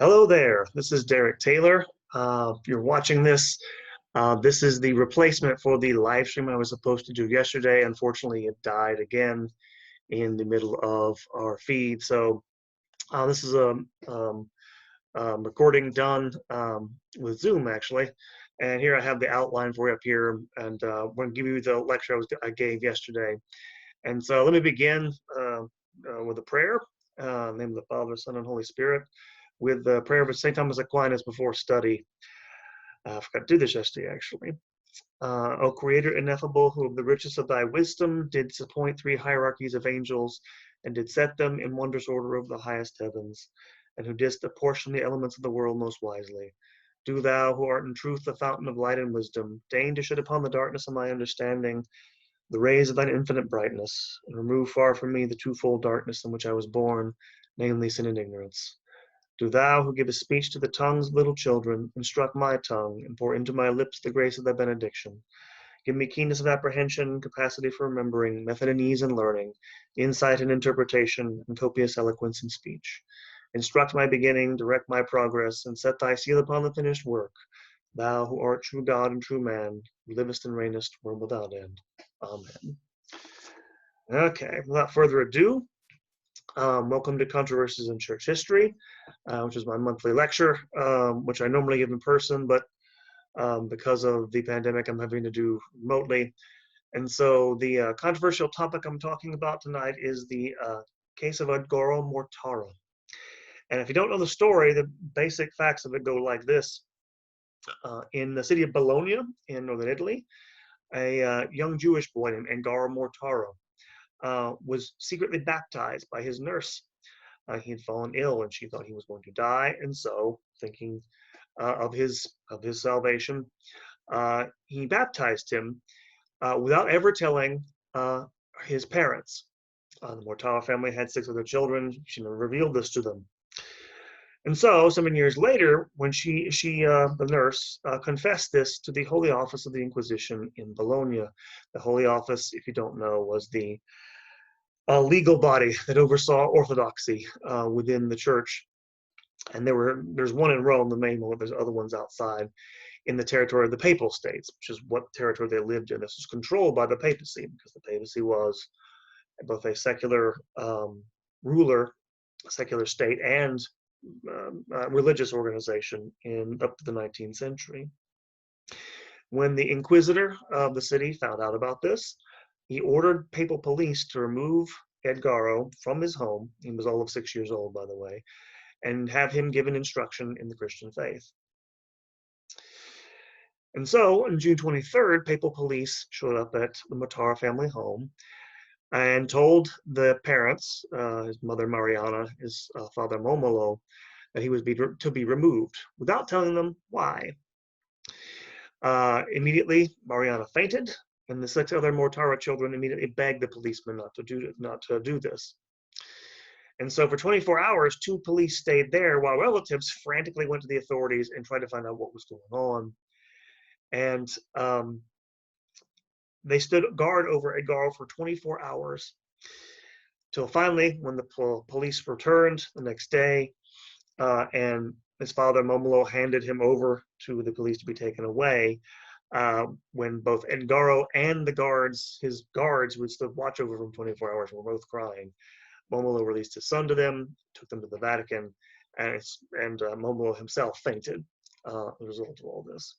Hello there, this is Derek Taylor. If you're watching this, this is the replacement for the live stream I was supposed to do yesterday. Unfortunately, it died again in the middle of our feed. So this is a recording done with Zoom, actually. And here I have the outline for you up here, and I'm going to give you the lecture I gave yesterday. And so let me begin with a prayer, in the name of the Father, Son, and Holy Spirit, with the prayer of St. Thomas Aquinas before study. I forgot to do this yesterday, actually. O Creator ineffable, who of the richest of thy wisdom didst appoint three hierarchies of angels, and did set them in wondrous order of the highest heavens, and who didst apportion the elements of the world most wisely. Do thou, who art in truth the fountain of light and wisdom, deign to shed upon the darkness of my understanding the rays of thine infinite brightness, and remove far from me the twofold darkness in which I was born, namely sin and ignorance. Do thou, who givest speech to the tongues of little children, instruct my tongue, and pour into my lips the grace of thy benediction. Give me keenness of apprehension, capacity for remembering, method and ease in learning, insight in interpretation, and copious eloquence in speech. Instruct my beginning, direct my progress, and set thy seal upon the finished work. Thou, who art true God and true man, who livest and reignest, world without end. Amen. Okay, without further ado, welcome to Controversies in Church History, which is my monthly lecture, which I normally give in person, but because of the pandemic, I'm having to do remotely. And so the controversial topic I'm talking about tonight is the case of Edgaro Mortara. And if you don't know the story, the basic facts of it go like this. In the city of Bologna in northern Italy, a young Jewish boy named Edgaro Mortara was secretly baptized by his nurse. He had fallen ill and she thought he was going to die, and so thinking of his salvation, he baptized him without ever telling his parents. The Mortara family had 6 other children. She never revealed this to them. And so 7 years later, when the nurse, confessed this to the Holy Office of the Inquisition in Bologna. The Holy Office, if you don't know, was the legal body that oversaw orthodoxy within the church. And there's one in Rome, the main one, there's other ones outside in the territory of the Papal States, which is what territory they lived in. This was controlled by the papacy, because the papacy was both a secular ruler, a secular state, and religious organization up to the 19th century. When the inquisitor of the city found out about this, he ordered papal police to remove Edgaro from his home. He was all of 6 years old, by the way, and have him given instruction in the Christian faith. And so on June 23rd, papal police showed up at the Mortara family home and told the parents, his mother Mariana, his father Momolo, that he was to be removed without telling them why. Immediately, Mariana fainted, and the 6 other Mortara children immediately begged the policemen not to do this. And so for 24 hours, 2 police stayed there while relatives frantically went to the authorities and tried to find out what was going on. And they stood guard over Edgaro for 24 hours, till finally, when the police returned the next day, and his father Momolo handed him over to the police to be taken away, when both Edgaro and his guards, who would still watch over him 24 hours, were both crying. Momolo released his son to them, took them to the Vatican, and Momolo himself fainted as a result of all this.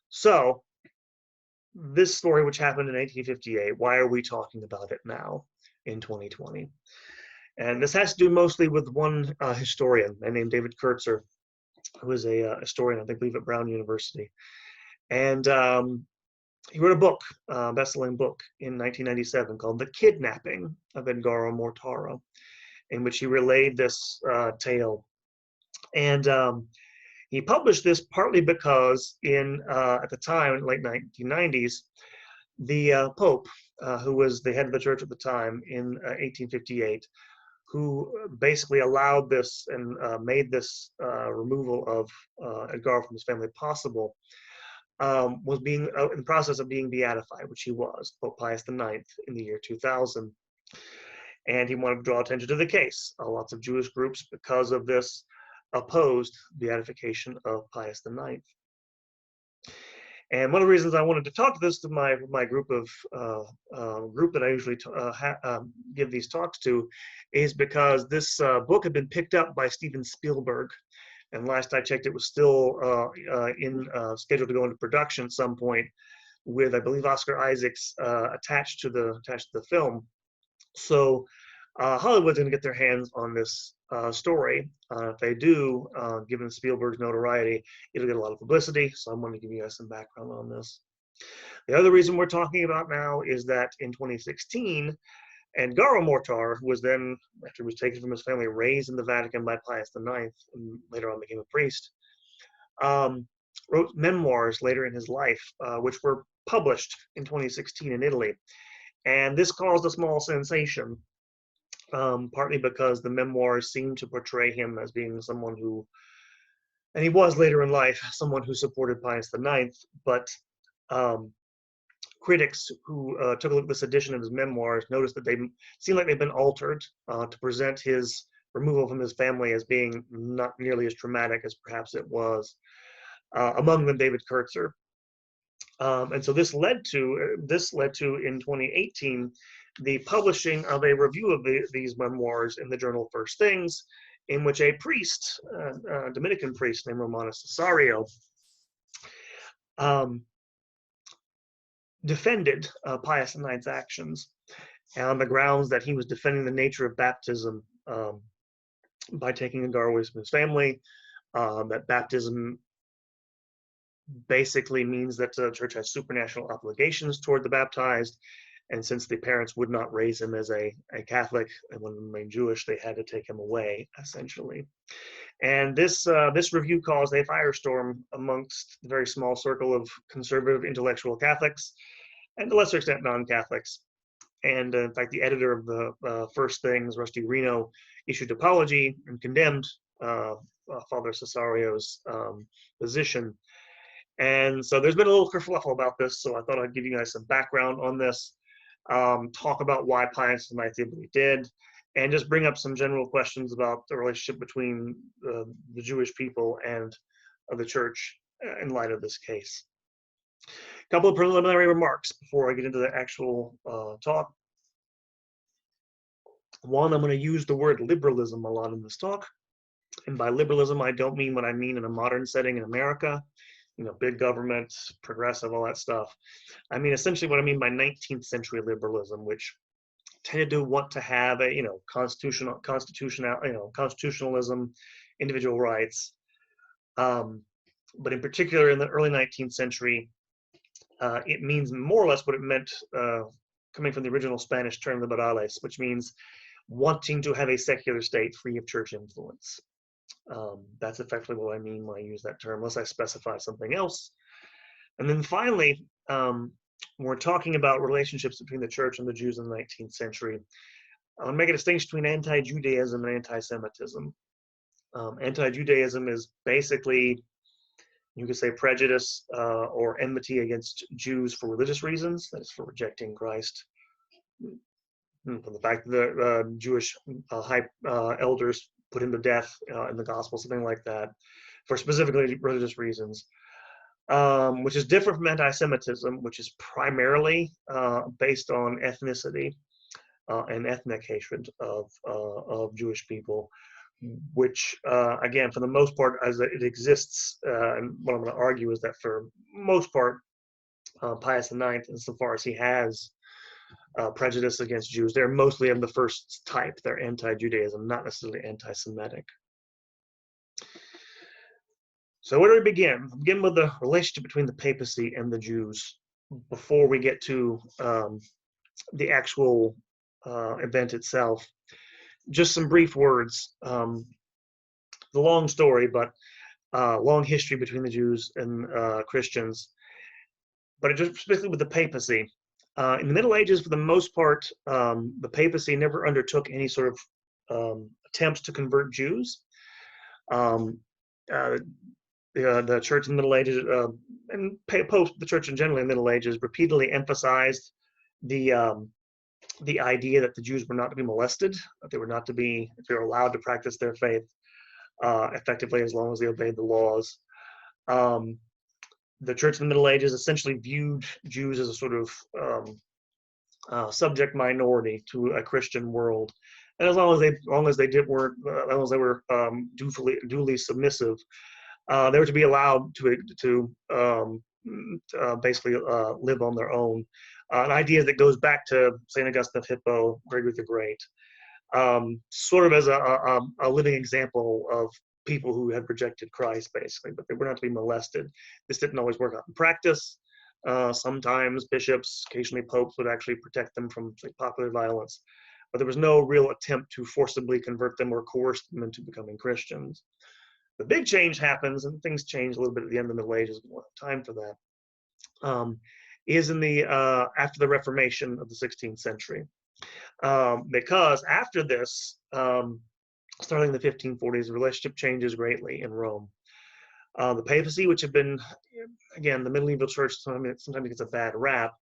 So, this story, which happened in 1858, why are we talking about it now in 2020? And this has to do mostly with one historian named David Kurtzer, who is a historian, I believe, at Brown University. And he wrote a book, best-selling book, in 1997 called The Kidnapping of Edgaro Mortara, in which he relayed this tale. And he published this partly because at the time, in the late 1990s, the Pope, who was the head of the church at the time in 1858, who basically allowed this and made this removal of Edgaro from his family possible, was being in the process of being beatified, which he was, Pope Pius IX, in the year 2000. and he wanted to draw attention to the case. Lots of Jewish groups, because of this, opposed the beatification of Pius IX. And one of the reasons I wanted to talk to this to my group of group that I usually give these talks to is because this book had been picked up by Steven Spielberg, and last I checked, it was still scheduled to go into production at some point, with I believe Oscar Isaacs attached to the film. So Hollywood's going to get their hands on this story. If they do, given Spielberg's notoriety, it'll get a lot of publicity. So I'm going to give you guys some background on this. The other reason we're talking about now is that in 2016, Edgaro Mortara, who was then, after he was taken from his family, raised in the Vatican by Pius IX, and later on became a priest, wrote memoirs later in his life, which were published in 2016 in Italy. And this caused a small sensation, partly because the memoirs seemed to portray him as being someone who, and he was later in life, someone who supported Pius IX, but critics who took a look at this edition of his memoirs noticed that they seem like they've been altered to present his removal from his family as being not nearly as traumatic as perhaps it was. Among them, David Kurtzer. And so this led to in 2018 the publishing of a review of these memoirs in the journal First Things, in which a priest, a Dominican priest named Romano Cesario, defended Pius IX's actions on the grounds that he was defending the nature of baptism by taking Edgaro away from his family, that baptism basically means that the church has supernatural obligations toward the baptized, and since the parents would not raise him as a Catholic and when he remained Jewish, they had to take him away, essentially. And this review caused a firestorm amongst the very small circle of conservative intellectual Catholics, and to a lesser extent non-Catholics. And in fact, the editor of the First Things, Rusty Reno, issued apology and condemned Father Cesario's position. And so there's been a little kerfluffle about this, so I thought I'd give you guys some background on this, talk about why Pius IX did what he did, and just bring up some general questions about the relationship between the Jewish people and the church in light of this case. A couple of preliminary remarks before I get into the actual talk. One, I'm going to use the word liberalism a lot in this talk. And by liberalism, I don't mean what I mean in a modern setting in America, big government, progressive, all that stuff. I mean, essentially what I mean by 19th century liberalism, which tended to want to have a, constitutionalism, individual rights. But in particular, in the early 19th century, it means more or less what it meant coming from the original Spanish term liberales, which means wanting to have a secular state free of church influence. That's effectively what I mean when I use that term, unless I specify something else. And then finally, when we're talking about relationships between the church and the Jews in the 19th century, I want to make a distinction between anti-Judaism and anti-Semitism. Anti-Judaism is basically, you could say, prejudice or enmity against Jews for religious reasons, that is, for rejecting Christ. For the fact that the Jewish high elders put him to death in the gospel, something like that, for specifically religious reasons, which is different from anti-Semitism, which is primarily based on ethnicity and ethnic hatred of Jewish people, which, again, for the most part, as it exists, and what I'm going to argue is that for most part, Pius IX, insofar as he has prejudice against Jews, they're mostly of the first type. They're anti-Judaism, not necessarily anti-Semitic. So where do we begin? We'll begin with the relationship between the papacy and the Jews before we get to the actual event itself. Just some brief words. The long story, but long history between the Jews and Christians. But just specifically with the papacy. In the Middle Ages, for the most part, the papacy never undertook any sort of attempts to convert Jews. The church in the Middle Ages, and post the church in general in the Middle Ages, repeatedly emphasized the the idea that the Jews were not to be molested, that they were not to be, they were allowed to practice their faith effectively as long as they obeyed the laws. Um, the Church in the Middle Ages essentially viewed Jews as a sort of subject minority to a Christian world, and as long as they did work, as long as they were duly submissive, they were to be allowed to basically live on their own. An idea that goes back to Saint Augustine of Hippo, Gregory the Great, sort of as a living example of people who had rejected Christ, basically, but they were not to be molested. This didn't always work out in practice. Sometimes bishops, occasionally popes, would actually protect them from popular violence, but there was no real attempt to forcibly convert them or coerce them into becoming Christians. The big change happens, and things change a little bit at the end of the Middle Ages. We don't have time for that. Is in the after the Reformation of the 16th century, because after this, starting in the 1540s, the relationship changes greatly in Rome. The papacy, which had been, again, the medieval church, sometimes it gets a bad rap.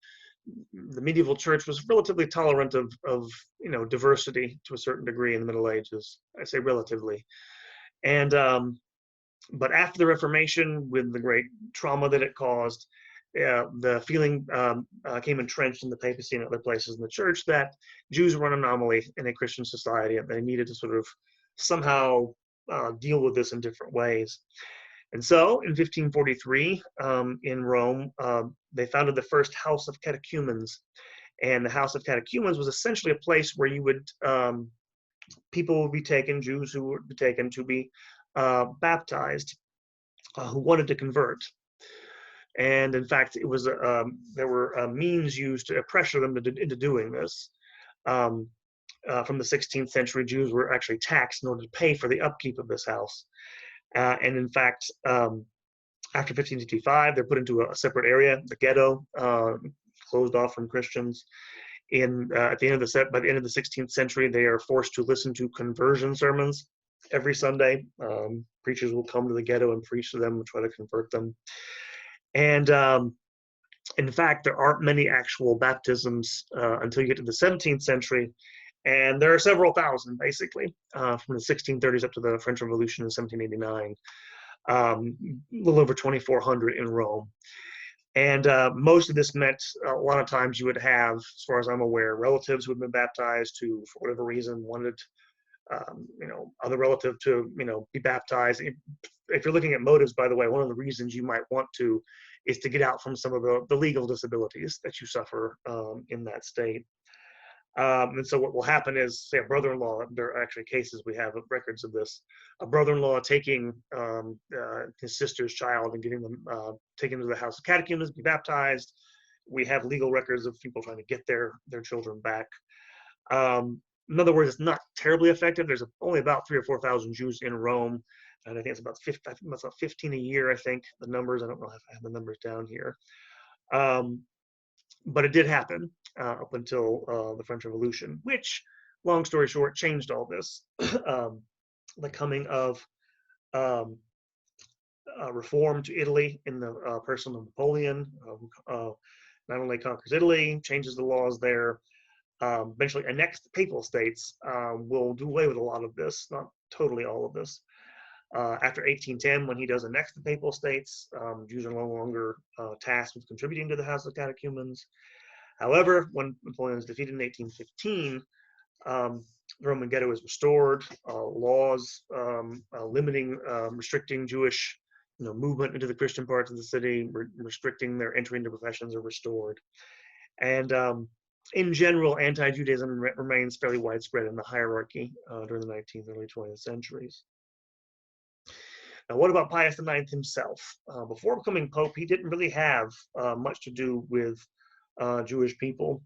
The medieval church was relatively tolerant of diversity to a certain degree in the Middle Ages. I say relatively, and but after the Reformation, with the great trauma that it caused, the feeling came entrenched in the papacy and other places in the church that Jews were an anomaly in a Christian society, and they needed to sort of somehow deal with this in different ways. And so in 1543, in Rome, they founded the first house of catechumens. And the house of catechumens was essentially a place where you would, people would be taken, Jews who would be taken to be baptized, who wanted to convert. And in fact, it was there were means used to pressure them into doing this. From the 16th century, Jews were actually taxed in order to pay for the upkeep of this house. And in fact, after 1555, they're put into a separate area, the ghetto, closed off from Christians. At the end of by the end of the 16th century, they are forced to listen to conversion sermons every Sunday. Preachers will come to the ghetto and preach to them and try to convert them. And in fact, there aren't many actual baptisms until you get to the 17th century. And there are several thousand, basically, from the 1630s up to the French Revolution in 1789, a little over 2,400 in Rome. And most of this meant a lot of times you would have, as far as I'm aware, relatives who had been baptized who, for whatever reason, wanted, other relative to, be baptized. If you're looking at motives, by the way, one of the reasons you might want to is to get out from some of the legal disabilities that you suffer in that state. And so what will happen is, say, a brother-in-law, there are actually cases, we have records of this, a brother-in-law taking his sister's child and getting them taken to the house of catechumens, be baptized. We have legal records of people trying to get their children back. In other words, it's not terribly effective. There's only about 3,000 or 4,000 Jews in Rome, and I think it's about 15 a year, I think, the numbers. I don't know if I have the numbers down here. But it did happen up until the French Revolution, which, long story short, changed all this. The coming of reform to Italy in the person of Napoleon, who not only conquers Italy, changes the laws there, eventually annexed the papal states, will do away with a lot of this, not totally all of this. After 1810, when he does annex the papal states, Jews are no longer tasked with contributing to the House of Catechumens. However, when Napoleon is defeated in 1815, the Roman ghetto is restored. Laws limiting, restricting Jewish, movement into the Christian parts of the city, restricting their entry into professions are restored. And in general, anti-Judaism remains fairly widespread in the hierarchy during the 19th and early 20th centuries. Now, what about Pius IX himself? Before becoming Pope, he didn't really have much to do with Jewish people.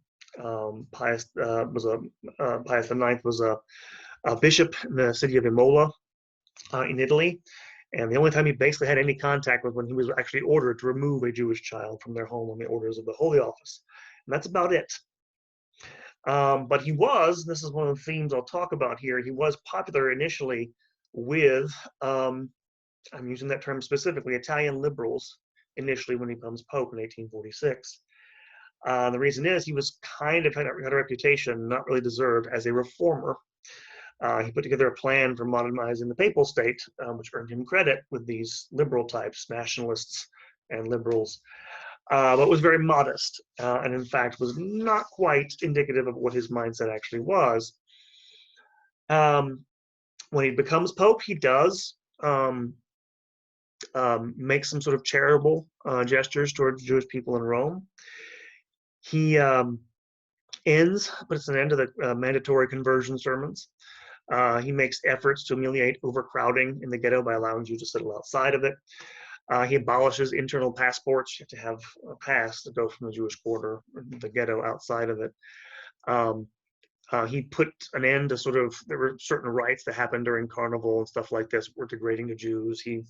Pius IX was a bishop in the city of Imola in Italy, and the only time he basically had any contact was when he was actually ordered to remove a Jewish child from their home on the orders of the Holy Office, and that's about it. But he was, this is one of the themes I'll talk about here, he was popular initially with, I'm using that term specifically, Italian liberals initially when he becomes Pope in 1846. The reason is he was kind of had a reputation, not really deserved, as a reformer. He put together a plan for modernizing the papal state, which earned him credit with these liberal types, nationalists and liberals, but was very modest, and in fact was not quite indicative of what his mindset actually was. When he becomes pope, he does make some sort of charitable gestures towards Jewish people in Rome. He puts an end to the mandatory conversion sermons. He makes efforts to ameliorate overcrowding in the ghetto by allowing Jews to settle outside of it. He abolishes internal passports. You have to have a pass to go from the Jewish quarter, the ghetto, outside of it. He put an end to there were certain rites that happened during Carnival and stuff like this were degrading to Jews. He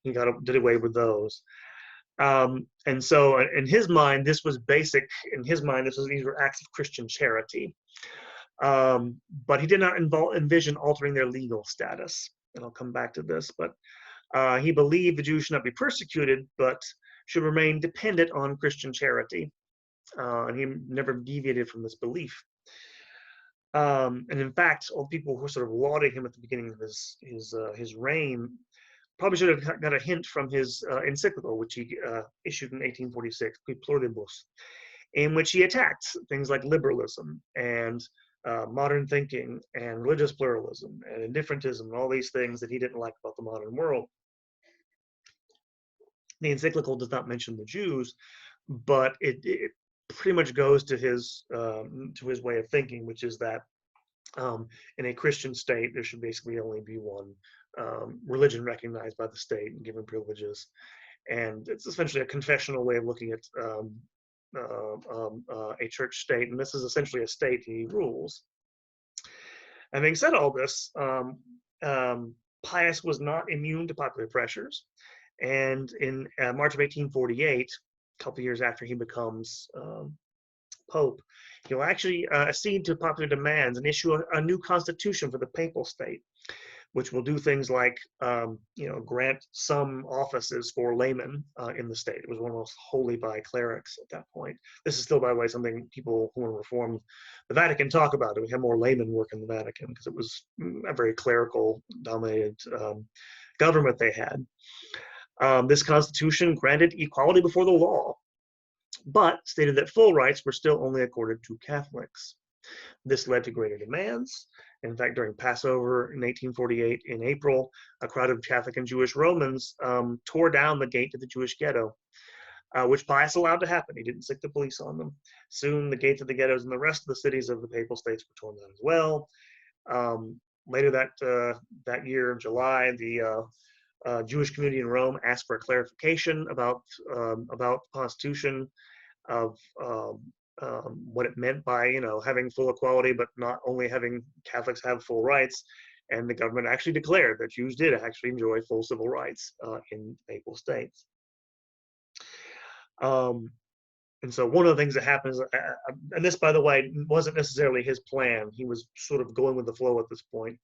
did away with those. And so in his mind, this was basic. In his mind, these were acts of Christian charity. But he did not envision altering their legal status. And I'll come back to this. But he believed the Jews should not be persecuted, but should remain dependent on Christian charity. And he never deviated from this belief. And in fact, all people who were sort of lauding him at the beginning of his reign probably should have got a hint from his encyclical, which he issued in 1846, Qui Pluribus, in which he attacked things like liberalism and modern thinking and religious pluralism and indifferentism and all these things that he didn't like about the modern world. The encyclical does not mention the Jews, but it pretty much goes to his way of thinking, which is that in a Christian state, there should basically only be one religion recognized by the state and given privileges. And it's essentially a confessional way of looking at a church state. And this is essentially a state he rules. Having said all this, Pius was not immune to popular pressures. And in March of 1848, a couple of years after he becomes Pope, he'll actually accede to popular demands and issue a new constitution for the papal state, which will do things like, grant some offices for laymen in the state. It was almost wholly by clerics at that point. This is still, by the way, something people who are reformed the Vatican talk about. We have more laymen work in the Vatican because it was a very clerical-dominated government they had. This constitution granted equality before the law, but stated that full rights were still only accorded to Catholics. This led to greater demands. In fact, during Passover in 1848, in April, a crowd of Catholic and Jewish Romans tore down the gate to the Jewish ghetto, which Pius allowed to happen. He didn't stick the police on them. Soon, the gates of the ghettos in the rest of the cities of the papal states were torn down as well. Later that year, in July, the Jewish community in Rome asked for a clarification about the Constitution, of what it meant by having full equality, but not only having Catholics have full rights. And the government actually declared that Jews did actually enjoy full civil rights in papal states. And so one of the things that happens, and this, by the way, wasn't necessarily his plan. He was sort of going with the flow at this point.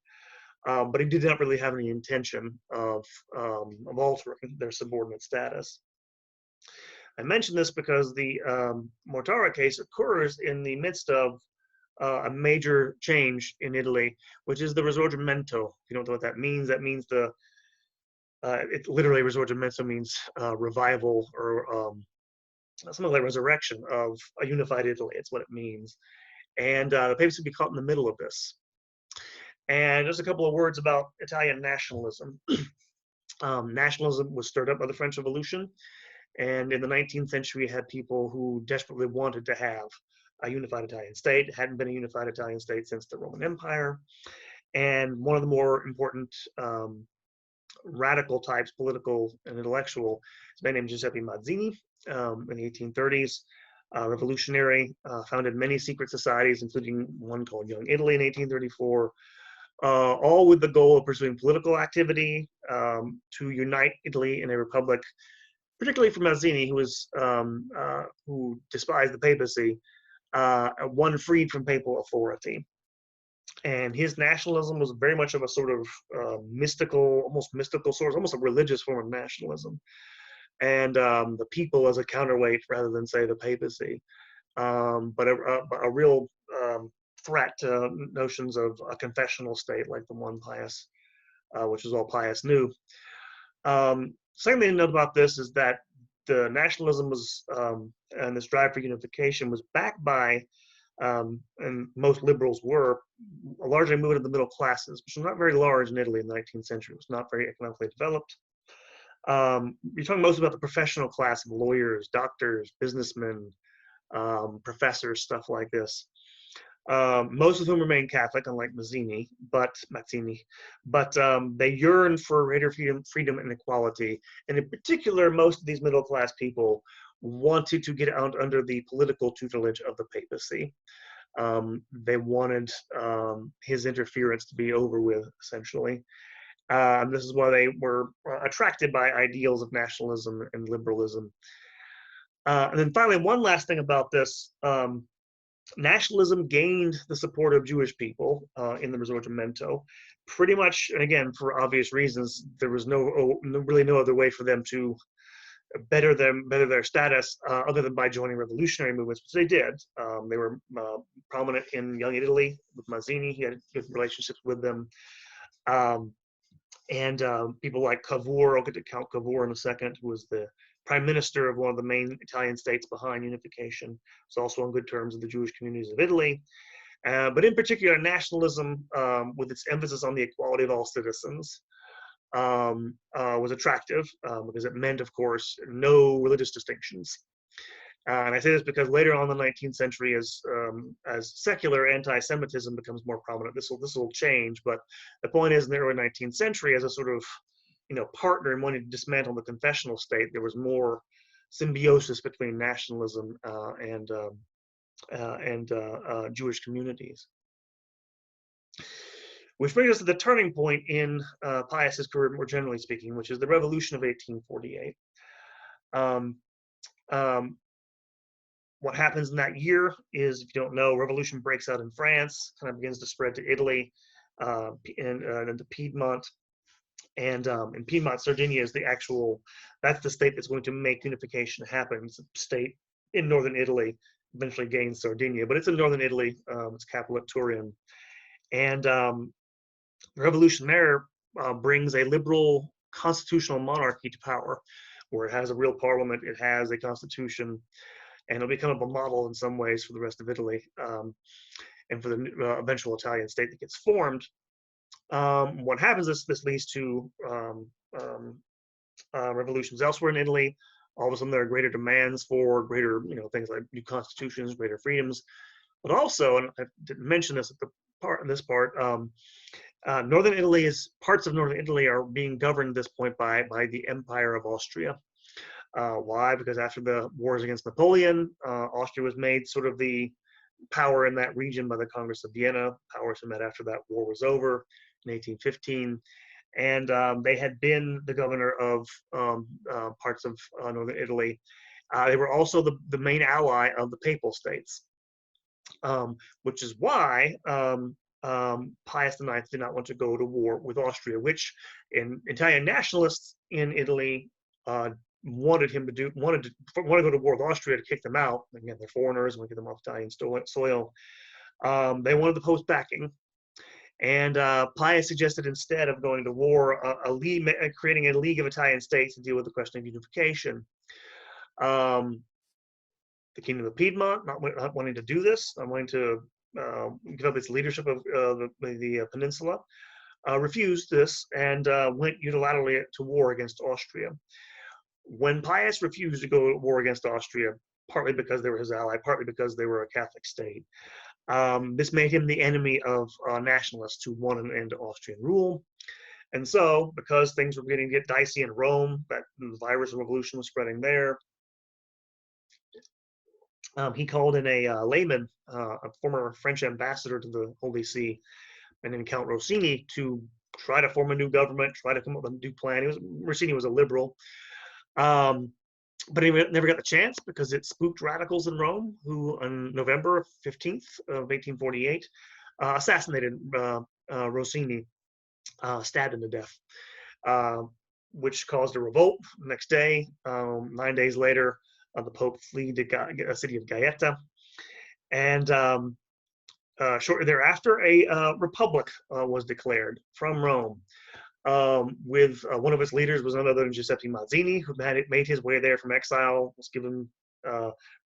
But he did not really have any intention of altering their subordinate status. I mention this because the Mortara case occurs in the midst of a major change in Italy, which is the Risorgimento. If you don't know what that means it literally, Risorgimento means revival or something like resurrection of a unified Italy. It's what it means. And the papacy would be caught in the middle of this. And just a couple of words about Italian nationalism. Nationalism was stirred up by the French Revolution. And in the 19th century, you had people who desperately wanted to have a unified Italian state. It hadn't been a unified Italian state since the Roman Empire. And one of the more important radical types, political and intellectual, is a man named Giuseppe Mazzini in the 1830s. Revolutionary, founded many secret societies, including one called Young Italy in 1834, all with the goal of pursuing political activity to unite Italy in a republic, particularly for Mazzini, who despised the papacy, one freed from papal authority. And his nationalism was very much of a sort of mystical, almost mystical source, almost a religious form of nationalism. And the people as a counterweight rather than, say, the papacy. but a real threat to notions of a confessional state like the one Pius, which is all Pius knew. Second thing to note about this is that the nationalism was, and this drive for unification was backed by, and most liberals were, a largely movement of the middle classes, which was not very large in Italy in the 19th century. It was not very economically developed. You're talking mostly about the professional class of lawyers, doctors, businessmen, professors, stuff like this. Most of whom remain Catholic, unlike Mazzini, but they yearn for greater freedom and equality. And in particular, most of these middle class people wanted to get out under the political tutelage of the papacy. They wanted his interference to be over with, essentially. This is why they were attracted by ideals of nationalism and liberalism. And then finally, one last thing about this. Nationalism gained the support of Jewish people in the Risorgimento, pretty much, and again, for obvious reasons. There was really no other way for them to better their status other than by joining revolutionary movements, which they did. They were prominent in Young Italy with Mazzini. He had good relationships with them. And people like Cavour, I'll get to Count Cavour in a second, who was the prime minister of one of the main Italian states behind unification. Was also on good terms with the Jewish communities of Italy. But in particular, nationalism, with its emphasis on the equality of all citizens, was attractive because it meant, of course, no religious distinctions. And I say this because later on in the 19th century, as secular anti-Semitism becomes more prominent, this will change. But the point is, in the early 19th century, as a sort of partner in wanting to dismantle the confessional state, there was more symbiosis between nationalism and Jewish communities. Which brings us to the turning point in Pius's career, more generally speaking, which is the Revolution of 1848. What happens in that year is, if you don't know, revolution breaks out in France, kind of begins to spread to Italy, and to Piedmont. And in Piedmont, Sardinia is that's the state that's going to make unification happen. It's a state in northern Italy, eventually gains Sardinia, but it's in northern Italy. It's capital at Turin. And the revolution there brings a liberal constitutional monarchy to power, where it has a real parliament, it has a constitution, and it'll become a model in some ways for the rest of Italy, and for the eventual Italian state that gets formed. What happens is this leads to revolutions elsewhere in Italy. All of a sudden, there are greater demands for greater, things like new constitutions, greater freedoms, but also, and I didn't mention this at this part, northern Italy parts of northern Italy are being governed at this point by the Empire of Austria. Why? Because after the wars against Napoleon, Austria was made sort of the power in that region by the Congress of Vienna. Powers were met after that war was over in 1815. And they had been the governor of parts of northern Italy. They were also the main ally of the Papal States, which is why Pius IX did not want to go to war with Austria, which Italian nationalists in Italy wanted to go to war with Austria to kick them out. Again, they're foreigners, want to get them off Italian soil. They wanted the Pope's backing. And Pius suggested, instead of going to war, creating a league of Italian states to deal with the question of unification. The Kingdom of Piedmont, not wanting to do this, not wanting to give up its leadership of the peninsula, refused this and went unilaterally to war against Austria. When Pius refused to go to war against Austria, partly because they were his ally, partly because they were a Catholic state, this made him the enemy of nationalists who wanted an end to Austrian rule. And so, because things were beginning to get dicey in Rome, that the virus of revolution was spreading there, he called in a layman, a former French ambassador to the Holy See, and then Count Rossini, to try to form a new government, try to come up with a new plan. Rossini was a liberal. But he never got the chance because it spooked radicals in Rome, who on November 15th of 1848 assassinated Rossini, stabbed him to death, which caused a revolt. The next day, 9 days later, the Pope fled to the city of Gaeta. And shortly thereafter, a republic was declared from Rome. With one of its leaders was none other than Giuseppe Mazzini, who made his way there from exile, was given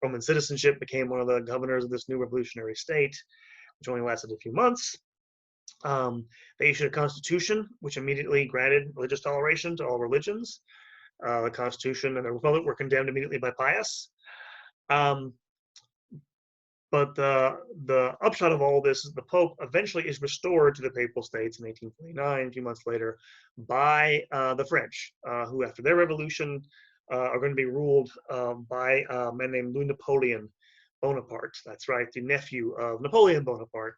Roman citizenship, became one of the governors of this new revolutionary state, which only lasted a few months. They issued a constitution, which immediately granted religious toleration to all religions. The constitution and the republic were condemned immediately by Pius. Um, but the upshot of all this is the Pope eventually is restored to the Papal States in 1849, a few months later, by the French, who after their revolution are going to be ruled by a man named Louis Napoleon Bonaparte. That's right, the nephew of Napoleon Bonaparte.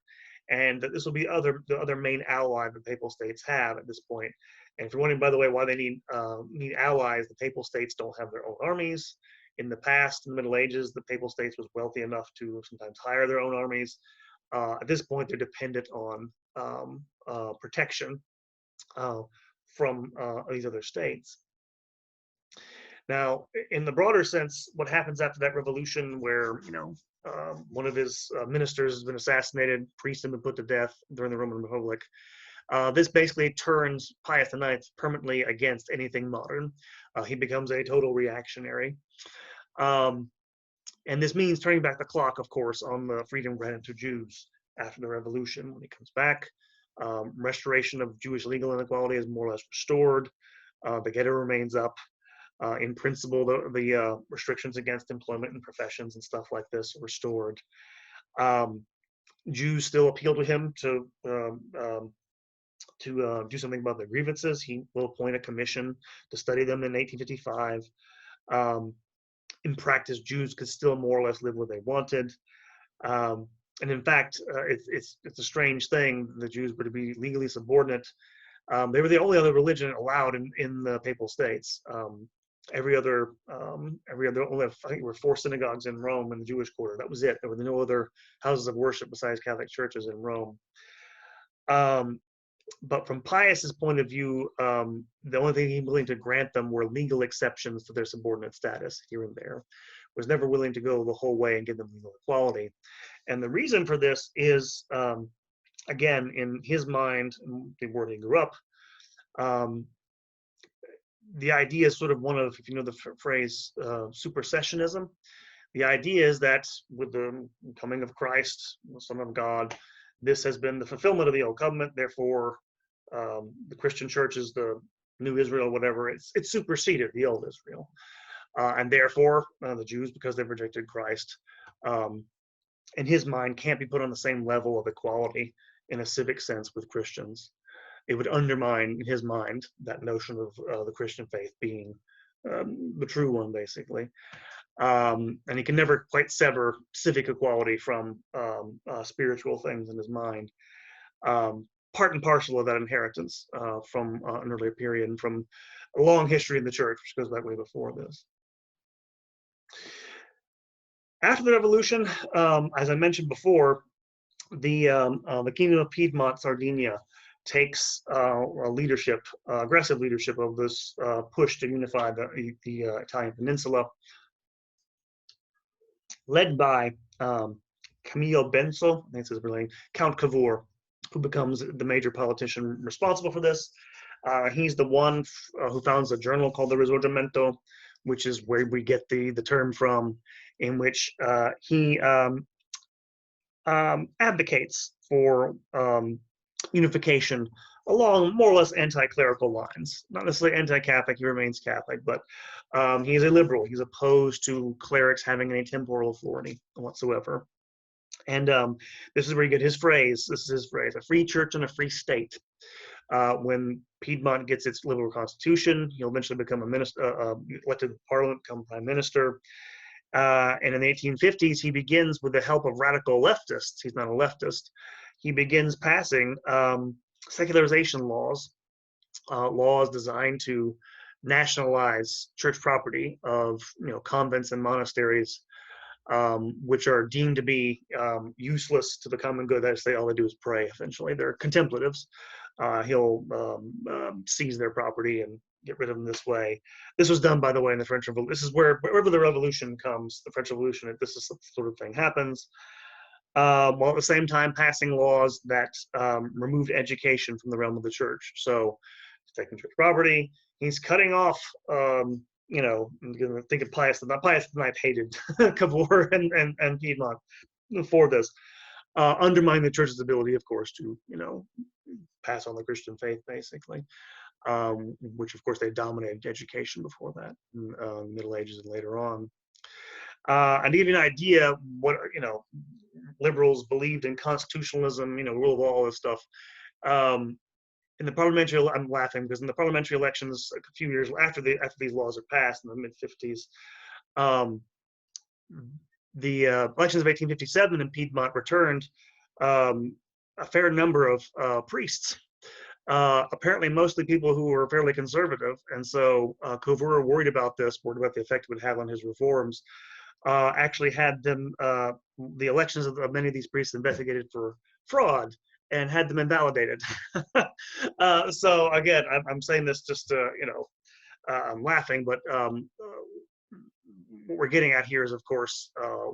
And this will be the other main ally the Papal States have at this point. And if you're wondering, by the way, why they need allies, the Papal States don't have their own armies. In the past, in the Middle Ages, the Papal States was wealthy enough to sometimes hire their own armies. At this point, they're dependent on protection from these other states. Now, in the broader sense, what happens after that revolution, where one of his ministers has been assassinated, priests have been put to death during the Roman Republic. This basically turns Pius IX permanently against anything modern. He becomes a total reactionary. And this means turning back the clock, of course, on the freedom granted to Jews after the revolution. When he comes back, restoration of Jewish legal inequality is more or less restored. The ghetto remains up. In principle, the restrictions against employment and professions and stuff like this are restored. Jews still appeal to him to do something about their grievances. He will appoint a commission to study them in 1855. In practice, Jews could still more or less live where they wanted. And in fact, it's a strange thing. The Jews were to be legally subordinate. They were the only other religion allowed in the Papal States. Every other, only I think there were 4 synagogues in Rome in the Jewish quarter. That was it. There were no other houses of worship besides Catholic churches in Rome. But from Pius's point of view, the only thing he was willing to grant them were legal exceptions to their subordinate status here and there. Was never willing to go the whole way and give them legal equality. And the reason for this is, again, in his mind, the world he grew up, the idea is sort of one of, if you know the phrase supersessionism, the idea is that with the coming of Christ, the Son of God, this has been the fulfillment of the Old Covenant. Therefore, the Christian church is the new Israel, whatever. It's superseded the old Israel. And therefore, the Jews, because they've rejected Christ, in his mind, can't be put on the same level of equality in a civic sense with Christians. It would undermine, in his mind, that notion of the Christian faith being the true one, basically. And he can never quite sever civic equality from spiritual things in his mind. Part and parcel of that inheritance from an earlier period and from a long history in the church, which goes back way before this. After the revolution, as I mentioned before, the Kingdom of Piedmont, Sardinia, takes leadership, aggressive leadership of this push to unify the Italian peninsula, led by Camillo Benso, I think it's his real name, Count Cavour, who becomes the major politician responsible for this. He's the one who founds a journal called the Risorgimento, which is where we get the term from, in which he advocates for unification along more or less anti-clerical lines. Not necessarily anti-Catholic, he remains Catholic, but he's a liberal. He's opposed to clerics having any temporal authority whatsoever. And this is where you get his phrase. This is his phrase: a free church and a free state. When Piedmont gets its liberal constitution, he'll eventually become a minister, elected to Parliament, become prime minister. And in the 1850s, he begins, with the help of radical leftists, he's not a leftist, he begins passing secularization laws, laws designed to nationalize church property of convents and monasteries, which are deemed to be useless to the common good. That is, all they do is pray, essentially. They're contemplatives. He'll seize their property and get rid of them this way. This was done, by the way, in the French Revolution. This is wherever the revolution comes, the French Revolution, this is the sort of thing happens. while at the same time passing laws that removed education from the realm of the church. So he's taking church property. He's cutting off, I'm going to think of Pius IX. Pius IX hated Cavour and Piedmont for this, undermining the church's ability, of course, to, pass on the Christian faith, basically, which, of course, they dominated education before that, in the Middle Ages and later on. And to give you an idea, what, liberals believed in constitutionalism, rule of law, all this stuff. In the parliamentary, I'm laughing because in the parliamentary elections a few years after these laws are passed in the mid-50s, the elections of 1857 in Piedmont returned a fair number of priests, apparently mostly people who were fairly conservative, and so Cavour, worried about the effect it would have on his reforms, actually had them the elections of many of these priests investigated for fraud and had them invalidated. So again, I'm saying this just I'm laughing, but what we're getting at here is, of course,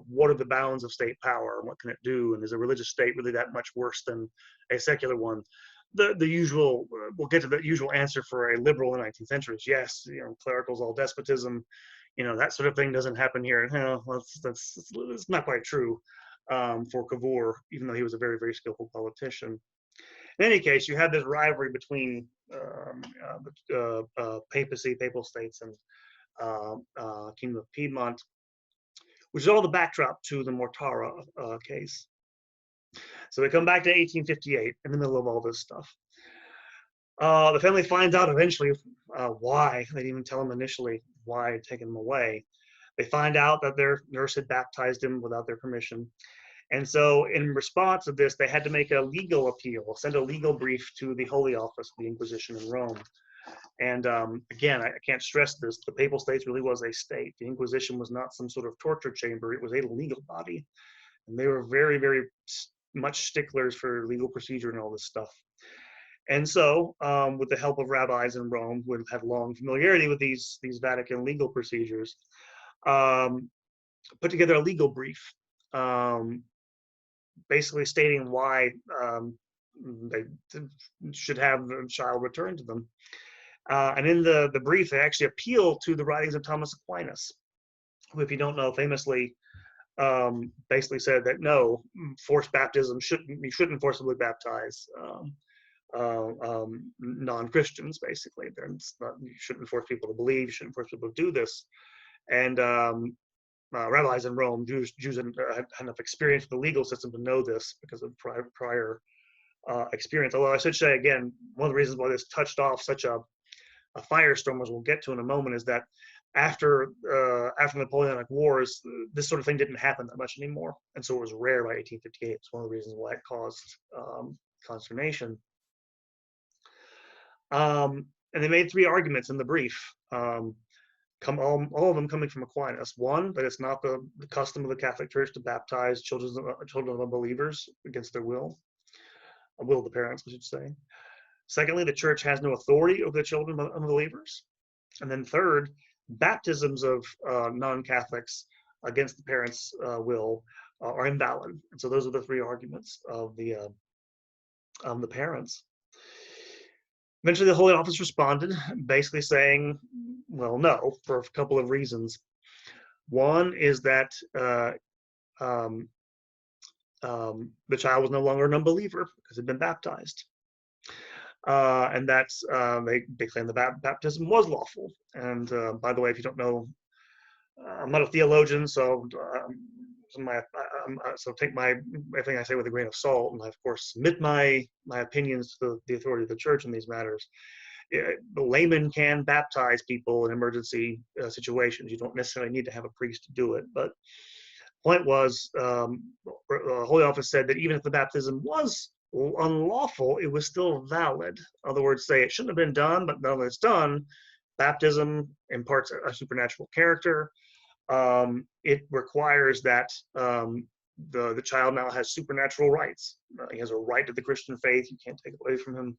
what are the bounds of state power and what can it do? And is a religious state really that much worse than a secular one? The usual, we'll get to the usual answer for a liberal in the 19th century is yes. Clericals, all despotism, that sort of thing doesn't happen here. That's not quite true for Cavour, even though he was a very, very skillful politician. In any case, you had this rivalry between papacy, papal states, and Kingdom of Piedmont, which is all the backdrop to the Mortara case. So we come back to 1858 in the middle of all this stuff. The family finds out eventually why. They didn't even tell them initially why had taken him away. They find out that their nurse had baptized him without their permission. And so in response to this, they had to make a legal appeal, send a legal brief to the Holy Office of the Inquisition in Rome. And again, I can't stress this, the Papal States really was a state. The Inquisition was not some sort of torture chamber, it was a legal body. And they were very, very much sticklers for legal procedure and all this stuff. And so, with the help of rabbis in Rome who had long familiarity with these Vatican legal procedures, put together a legal brief, basically stating why they should have the child returned to them. And in the brief, they actually appeal to the writings of Thomas Aquinas, who, if you don't know, famously basically said that no, forced baptism you shouldn't forcibly baptize non-Christians. Basically, you shouldn't force people to believe. You shouldn't force people to do this. And rabbis in Rome, Jews had enough experience with the legal system to know this because of prior experience. Although I should say again, one of the reasons why this touched off such a firestorm, as we'll get to in a moment, is that after Napoleonic Wars, this sort of thing didn't happen that much anymore, and so it was rare by 1858. It's one of the reasons why it caused consternation. And they made three arguments in the brief, all of them coming from Aquinas. One, that it's not the custom of the Catholic Church to baptize children of unbelievers against their will of the parents, I should say. Secondly, the church has no authority over the children of unbelievers. And then third, baptisms of non-Catholics against the parents' will are invalid. And so those are the three arguments of the parents. Eventually, the Holy Office responded, basically saying, well, no, for a couple of reasons. One is that the child was no longer an unbeliever because he'd been baptized. And that's they claim the baptism was lawful. And by the way, if you don't know, I'm not a theologian, so take everything I say with a grain of salt, and I of course submit my opinions to the authority of the church in these matters. The layman can baptize people in emergency situations. You don't necessarily need to have a priest to do it. But the point was, the Holy Office said that even if the baptism was unlawful, it was still valid. In other words, say it shouldn't have been done, but now that it's done, baptism imparts a supernatural character. It requires that the child now has supernatural rights. He has a right to the Christian faith. You can't take it away from him.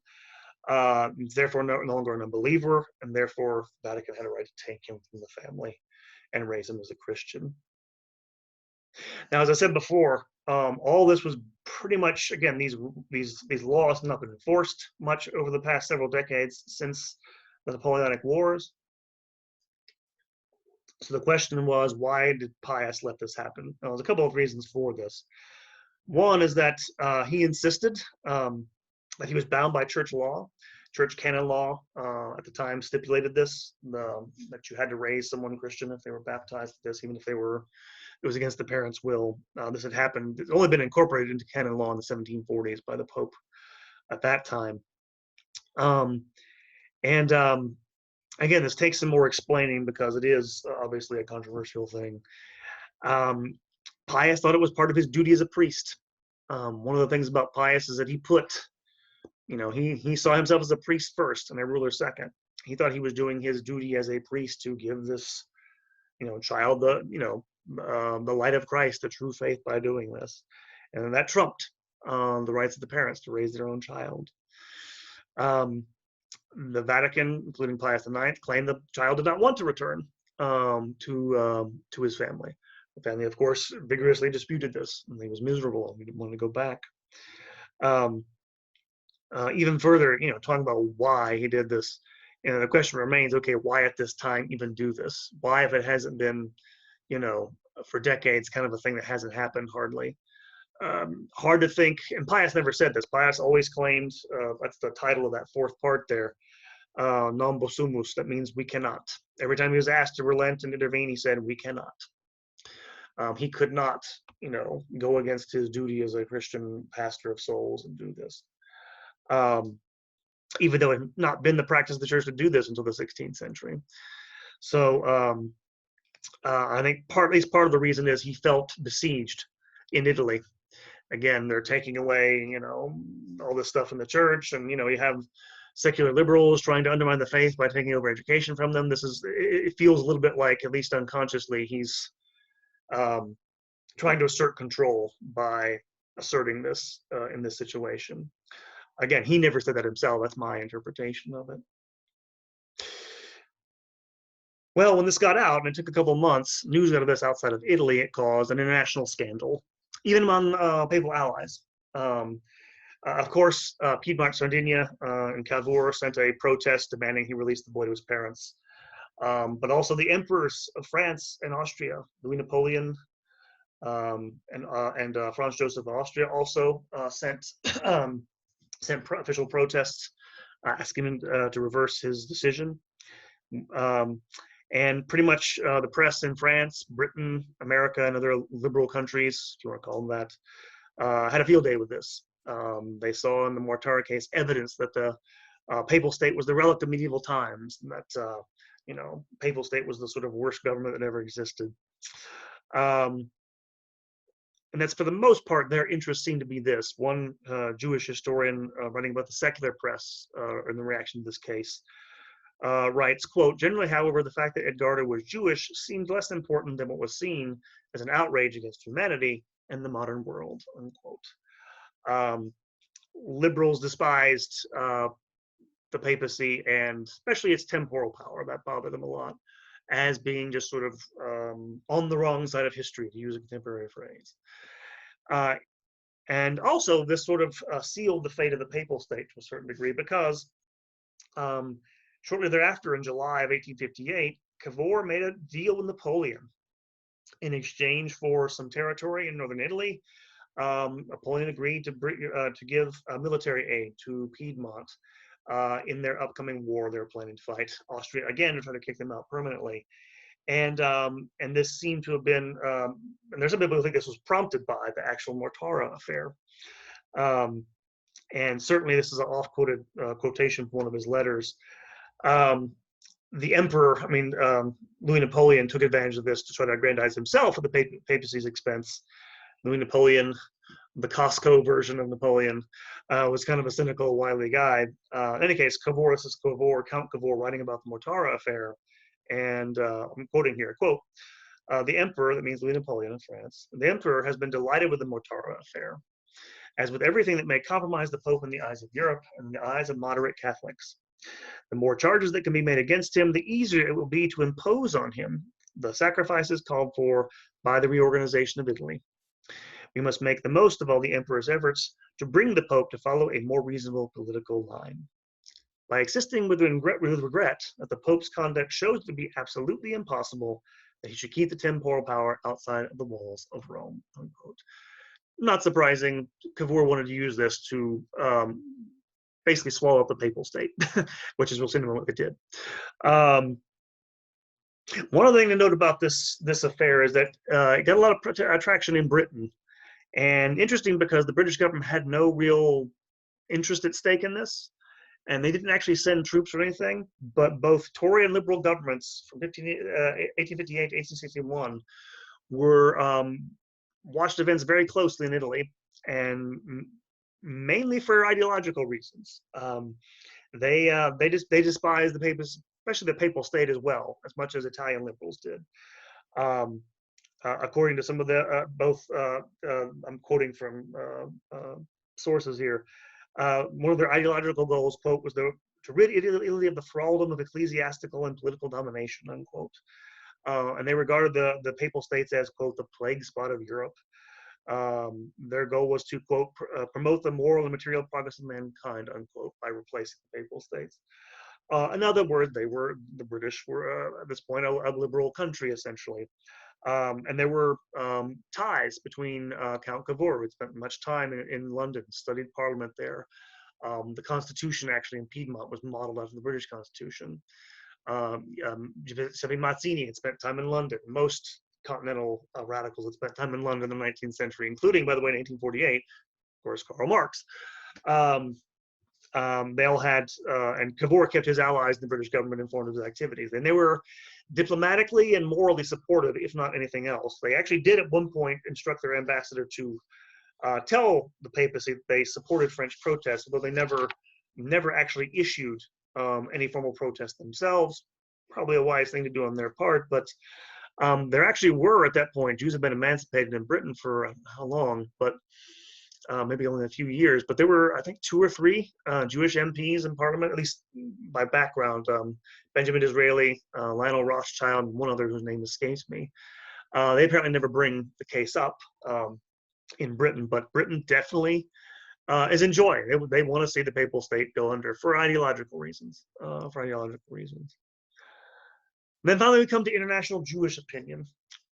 Therefore, no longer an unbeliever, and therefore, the Vatican had a right to take him from the family and raise him as a Christian. Now, as I said before, All this was pretty much, again, these laws have not been enforced much over the past several decades since the Napoleonic Wars. So the question was, why did Pius let this happen? There's a couple of reasons for this. One is that he insisted that he was bound by church law. Church canon law at the time stipulated this, that you had to raise someone Christian if they were baptized with this, even if it was against the parents' will. This had happened, it's only been incorporated into canon law in the 1740s by the Pope at that time. Again, this takes some more explaining because it is obviously a controversial thing. Pius thought it was part of his duty as a priest. One of the things about Pius is that he saw himself as a priest first and a ruler second. He thought he was doing his duty as a priest to give this, child the light of Christ, the true faith, by doing this, and that trumped the rights of the parents to raise their own child. The Vatican, including Pius IX, claimed the child did not want to return to his family. The family, of course, vigorously disputed this, and he was miserable and he didn't want to go back. Even further, talking about why he did this, the question remains: okay, why at this time even do this? Why, if it hasn't been, for decades, kind of a thing that hasn't happened hardly? Hard to think, and Pius never said this. Pius always claimed, that's the title of that fourth part there, non possumus, that means we cannot. Every time he was asked to relent and intervene, he said, we cannot. He could not, go against his duty as a Christian pastor of souls and do this. Even though it had not been the practice of the church to do this until the 16th century. So I think at least part of the reason is he felt besieged in Italy. Again, they're taking away, all this stuff in the church, and you have secular liberals trying to undermine the faith by taking over education from them. It feels a little bit like, at least unconsciously, he's trying to assert control by asserting this in this situation. Again, he never said that himself. That's my interpretation of it. Well, when this got out, and it took a couple months, news out of this outside of Italy, it caused an international scandal, even among papal allies. Of course, Piedmont, Sardinia, and Cavour sent a protest demanding he release the boy to his parents. But also the emperors of France and Austria, Louis Napoleon and Franz Joseph of Austria, also sent official protests asking him to reverse his decision. And pretty much the press in France, Britain, America, and other liberal countries, if you want to call them that, had a field day with this. They saw in the Mortara case evidence that the papal state was the relic of medieval times, and that papal state was the sort of worst government that ever existed. And that's, for the most part, their interest seemed to be this. One Jewish historian writing about the secular press in the reaction to this case writes, quote, generally, however, the fact that Edgardo was Jewish seemed less important than what was seen as an outrage against humanity and the modern world, unquote. Liberals despised the papacy, and especially its temporal power. That bothered them a lot, as being just sort of on the wrong side of history, to use a contemporary phrase. And also, this sort of sealed the fate of the papal state to a certain degree, because shortly thereafter, in July of 1858, Cavour made a deal with Napoleon in exchange for some territory in northern Italy. Napoleon agreed to give military aid to Piedmont in their upcoming war they were planning to fight Austria again to try to kick them out permanently. And this seemed to have been, and there's some people who think this was prompted by the actual Mortara affair. And certainly this is an off-quoted quotation from one of his letters. The emperor, Louis Napoleon, took advantage of this to try to aggrandize himself at the papacy's expense. Louis Napoleon, the Costco version of Napoleon, was kind of a cynical, wily guy. In any case, this is Count Cavour, writing about the Mortara affair. And I'm quoting here, quote, the emperor, that means Louis Napoleon of France, the emperor has been delighted with the Mortara affair, as with everything that may compromise the Pope in the eyes of Europe and in the eyes of moderate Catholics. The more charges that can be made against him, the easier it will be to impose on him the sacrifices called for by the reorganization of Italy. We must make the most of all the emperor's efforts to bring the Pope to follow a more reasonable political line. By insisting with regret that the Pope's conduct shows it to be absolutely impossible that he should keep the temporal power outside of the walls of Rome. Unquote. Not surprising, Cavour wanted to use this to basically swallow up the papal state, which is we'll see in a moment what they did. One other thing to note about this affair is that it got a lot of attraction in Britain, and interesting because the British government had no real interest at stake in this, and they didn't actually send troops or anything, but both Tory and Liberal governments from 1858 to 1861 were watched events very closely in Italy, and mainly for ideological reasons. They despised the papacy, especially the papal state as well, as much as Italian liberals did. According to some of the I'm quoting from sources here. One of their ideological goals, quote, was to rid Italy of the thraldom of ecclesiastical and political domination, unquote. And they regarded the papal states as, quote, the plague spot of Europe. Their goal was to, quote, promote the moral and material progress of mankind, unquote, by replacing the papal states. In other words, the British were at this point a liberal country, essentially. And there were ties between Count Cavour, who spent much time in London, studied Parliament there. The Constitution, actually, in Piedmont was modeled after the British Constitution. Giuseppe Mazzini had spent time in London. Most continental radicals had spent time in London in the 19th century, including, by the way, in 1848, of course, Karl Marx. They all had, and Cavour kept his allies in the British government informed of his activities. And they were diplomatically and morally supportive, if not anything else. They actually did at one point instruct their ambassador to tell the papacy that they supported French protests, although they never actually issued any formal protest themselves. Probably a wise thing to do on their part, but there actually were, at that point, Jews had been emancipated in Britain for how long, but maybe only a few years, but there were, I think, 2 or 3 Jewish MPs in Parliament, at least by background. Benjamin Disraeli, Lionel Rothschild, and one other whose name escapes me. They apparently never bring the case up in Britain, but Britain definitely is enjoying. They want to see the papal state go under for ideological reasons. Then finally, we come to international Jewish opinion.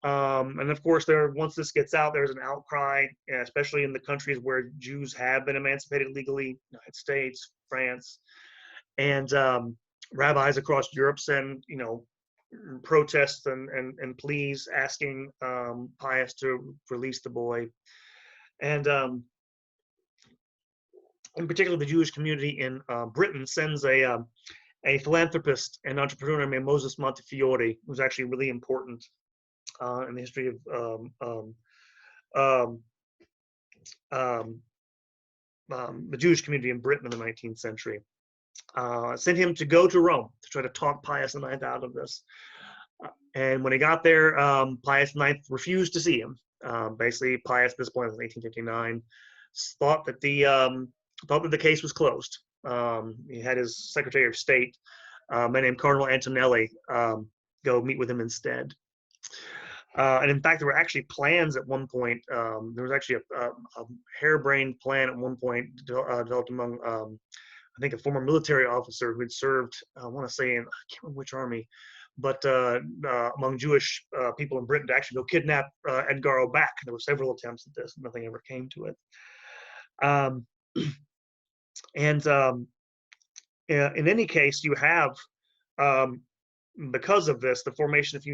And of course, once this gets out, there's an outcry, especially in the countries where Jews have been emancipated legally, United States, France, and rabbis across Europe send, protests and pleas asking Pius to release the boy. And in particular, the Jewish community in Britain sends a philanthropist and entrepreneur named Moses Montefiore, who's actually really important in the history of the Jewish community in Britain in the 19th century. Sent him to go to Rome to try to talk Pius IX out of this. And when he got there, Pius IX refused to see him. Basically, Pius, at this point, in 1859, thought that the case was closed. He had his Secretary of State, a man named Cardinal Antonelli, go meet with him instead. And in fact, there were actually plans at one point. There was actually a harebrained plan at one point developed among, I think, a former military officer who had served, I want to say, I can't remember which army, but among Jewish people in Britain to actually go kidnap Edgaro back. There were several attempts at this. Nothing ever came to it. In any case, you have, because of this, the formation a few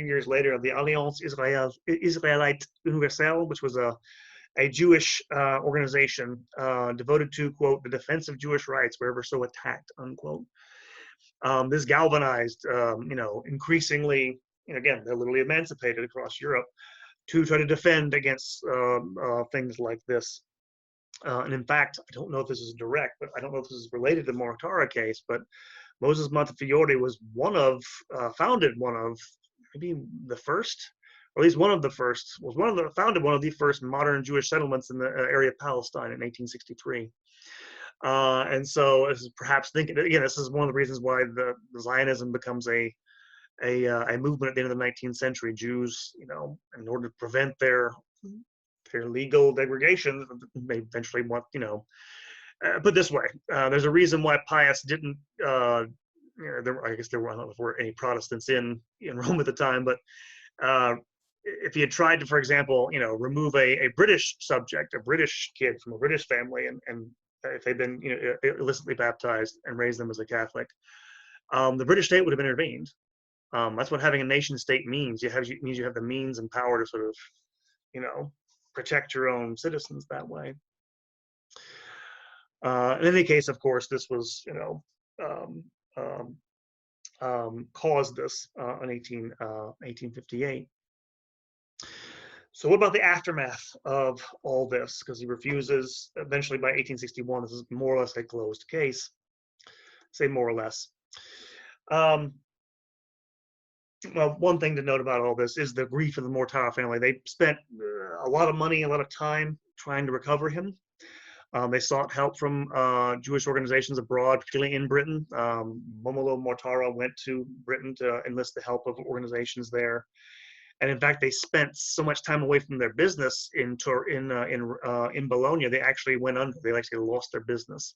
years later of the Alliance Israélite Universelle, which was a Jewish organization devoted to, quote, the defense of Jewish rights wherever so attacked, unquote. This galvanized, increasingly, again, they're literally emancipated across Europe to try to defend against things like this. And in fact, I don't know if this is direct, but I don't know if this is related to the Mortara case, but Moses Montefiore was founded one of, maybe the first, or at least one of the first, founded one of the first modern Jewish settlements in the area of Palestine in 1863. And so this is perhaps thinking, again, this is one of the reasons why the Zionism becomes a movement at the end of the 19th century. Jews, in order to prevent their their legal degradation, they eventually want, put this way, there's a reason why Pius didn't, I guess there weren't any Protestants in Rome at the time, but if he had tried to, for example, remove a British subject, a British kid from a British family, and if they'd been, illicitly baptized and raised them as a Catholic, the British state would have intervened. That's what having a nation state means. Means you have the means and power to sort of, protect your own citizens that way. In any case, of course, this was, um, caused this in 1858. So what about the aftermath of all this? Because he refuses, eventually by 1861, this is more or less a closed case. Say more or less. Well, one thing to note about all this is the grief of the Mortara family. They spent a lot of money, a lot of time trying to recover him. They sought help from Jewish organizations abroad, particularly in Britain. Momolo Mortara went to Britain to enlist the help of organizations there. And in fact, they spent so much time away from their business in Bologna, they actually went under. They actually lost their business.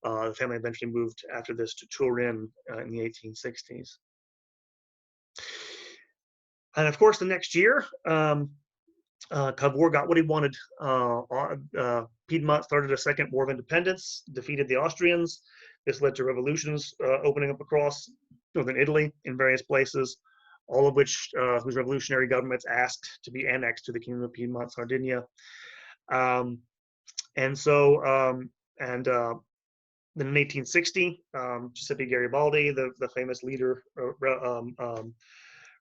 The family eventually moved after this to Turin in the 1860s. And of course, the next year, Cavour got what he wanted. Piedmont started a second war of independence, defeated the Austrians. This led to revolutions opening up across northern Italy in various places, all of which whose revolutionary governments asked to be annexed to the Kingdom of Piedmont, Sardinia. Then in 1860, Giuseppe Garibaldi, the famous leader,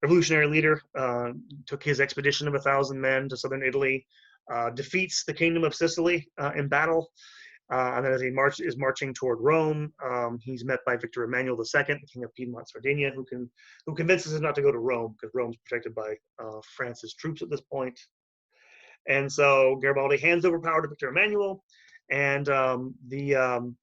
revolutionary leader, took his expedition of 1,000 men to southern Italy, defeats the Kingdom of Sicily in battle, and then as he is marching toward Rome, he's met by Victor Emmanuel II, the King of Piedmont, Sardinia, who convinces him not to go to Rome because Rome's protected by France's troops at this point. And so Garibaldi hands over power to Victor Emmanuel, and the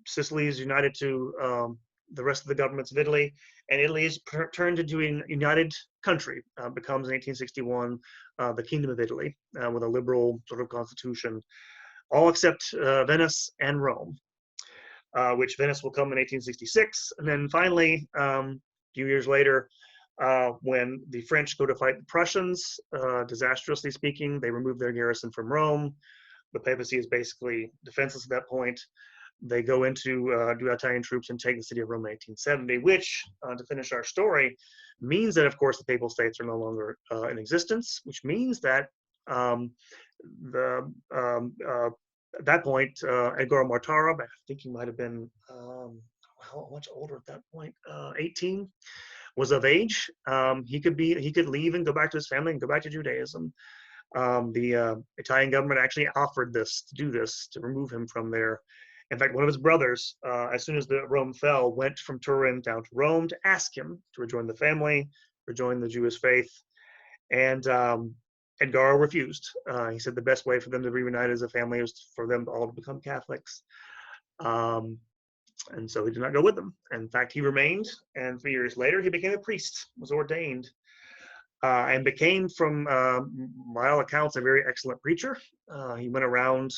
Sicily is united to the rest of the governments of Italy, and Italy is turned into a united country, becomes in 1861 the Kingdom of Italy with a liberal sort of constitution, all except Venice and Rome, which Venice will come in 1866. And then finally, a few years later, when the French go to fight the Prussians, disastrously speaking, they remove their garrison from Rome. The papacy is basically defenseless at that point. They go into do Italian troops and take the city of Rome in 1870, which, to finish our story, means that, of course, the Papal States are no longer in existence, which means that at that point, Edgaro Mortara, I think he might have been how much older at that point, 18, was of age. He could leave and go back to his family and go back to Judaism. The Italian government actually offered to do this, to remove him from there. In fact, one of his brothers, as soon as Rome fell, went from Turin down to Rome to ask him to rejoin the family, rejoin the Jewish faith. And Edgaro refused. He said the best way for them to be reunited as a family was for them all to become Catholics. And so he did not go with them. In fact, he remained, and 3 years later, he became a priest, was ordained, and became, from by all accounts, a very excellent preacher. He went around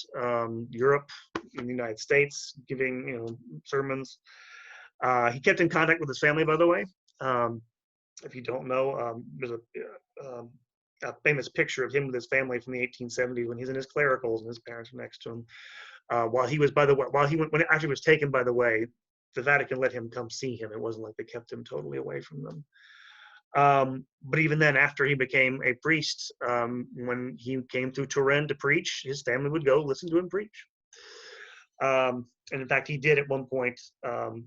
Europe, in the United States, giving sermons. He kept in contact with his family, by the way. If you don't know, there's a famous picture of him with his family from the 1870s when he's in his clericals and his parents are next to him. When it actually was taken, by the way, the Vatican let him come see him. It wasn't like they kept him totally away from them. But even then, after he became a priest, when he came through Turin to preach, his family would go listen to him preach. And in fact, he did at one point, when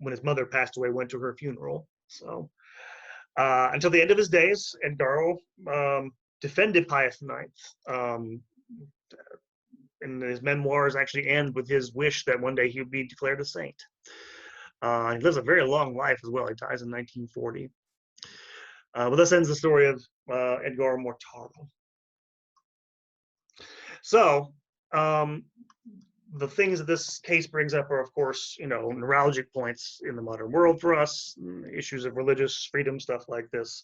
his mother passed away, went to her funeral. So until the end of his days, Edgaro defended Pius IX. And his memoirs actually end with his wish that one day he would be declared a saint. He lives a very long life as well. He dies in 1940. But this ends the story of Edgaro Mortara. So the things that this case brings up are, of course, neuralgic points in the modern world for us, issues of religious freedom, stuff like this.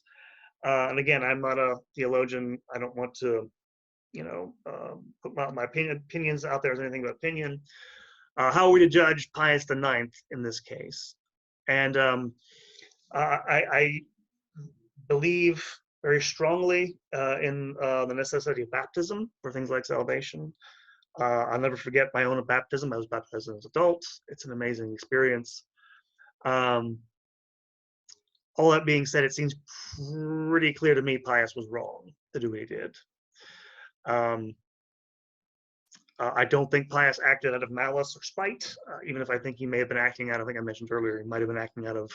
And again, I'm not a theologian. I don't want to, put my opinions out there as anything but opinion. How are we to judge Pius IX in this case? And I believe very strongly in the necessity of baptism for things like salvation. I'll never forget my own baptism. I was baptized as an adult. It's an amazing experience. Um, all that being said, it seems pretty clear to me Pius was wrong to do what he did. I don't think Pius acted out of malice or spite, even if I think he may have been acting out, I think I mentioned earlier, he might have been acting out of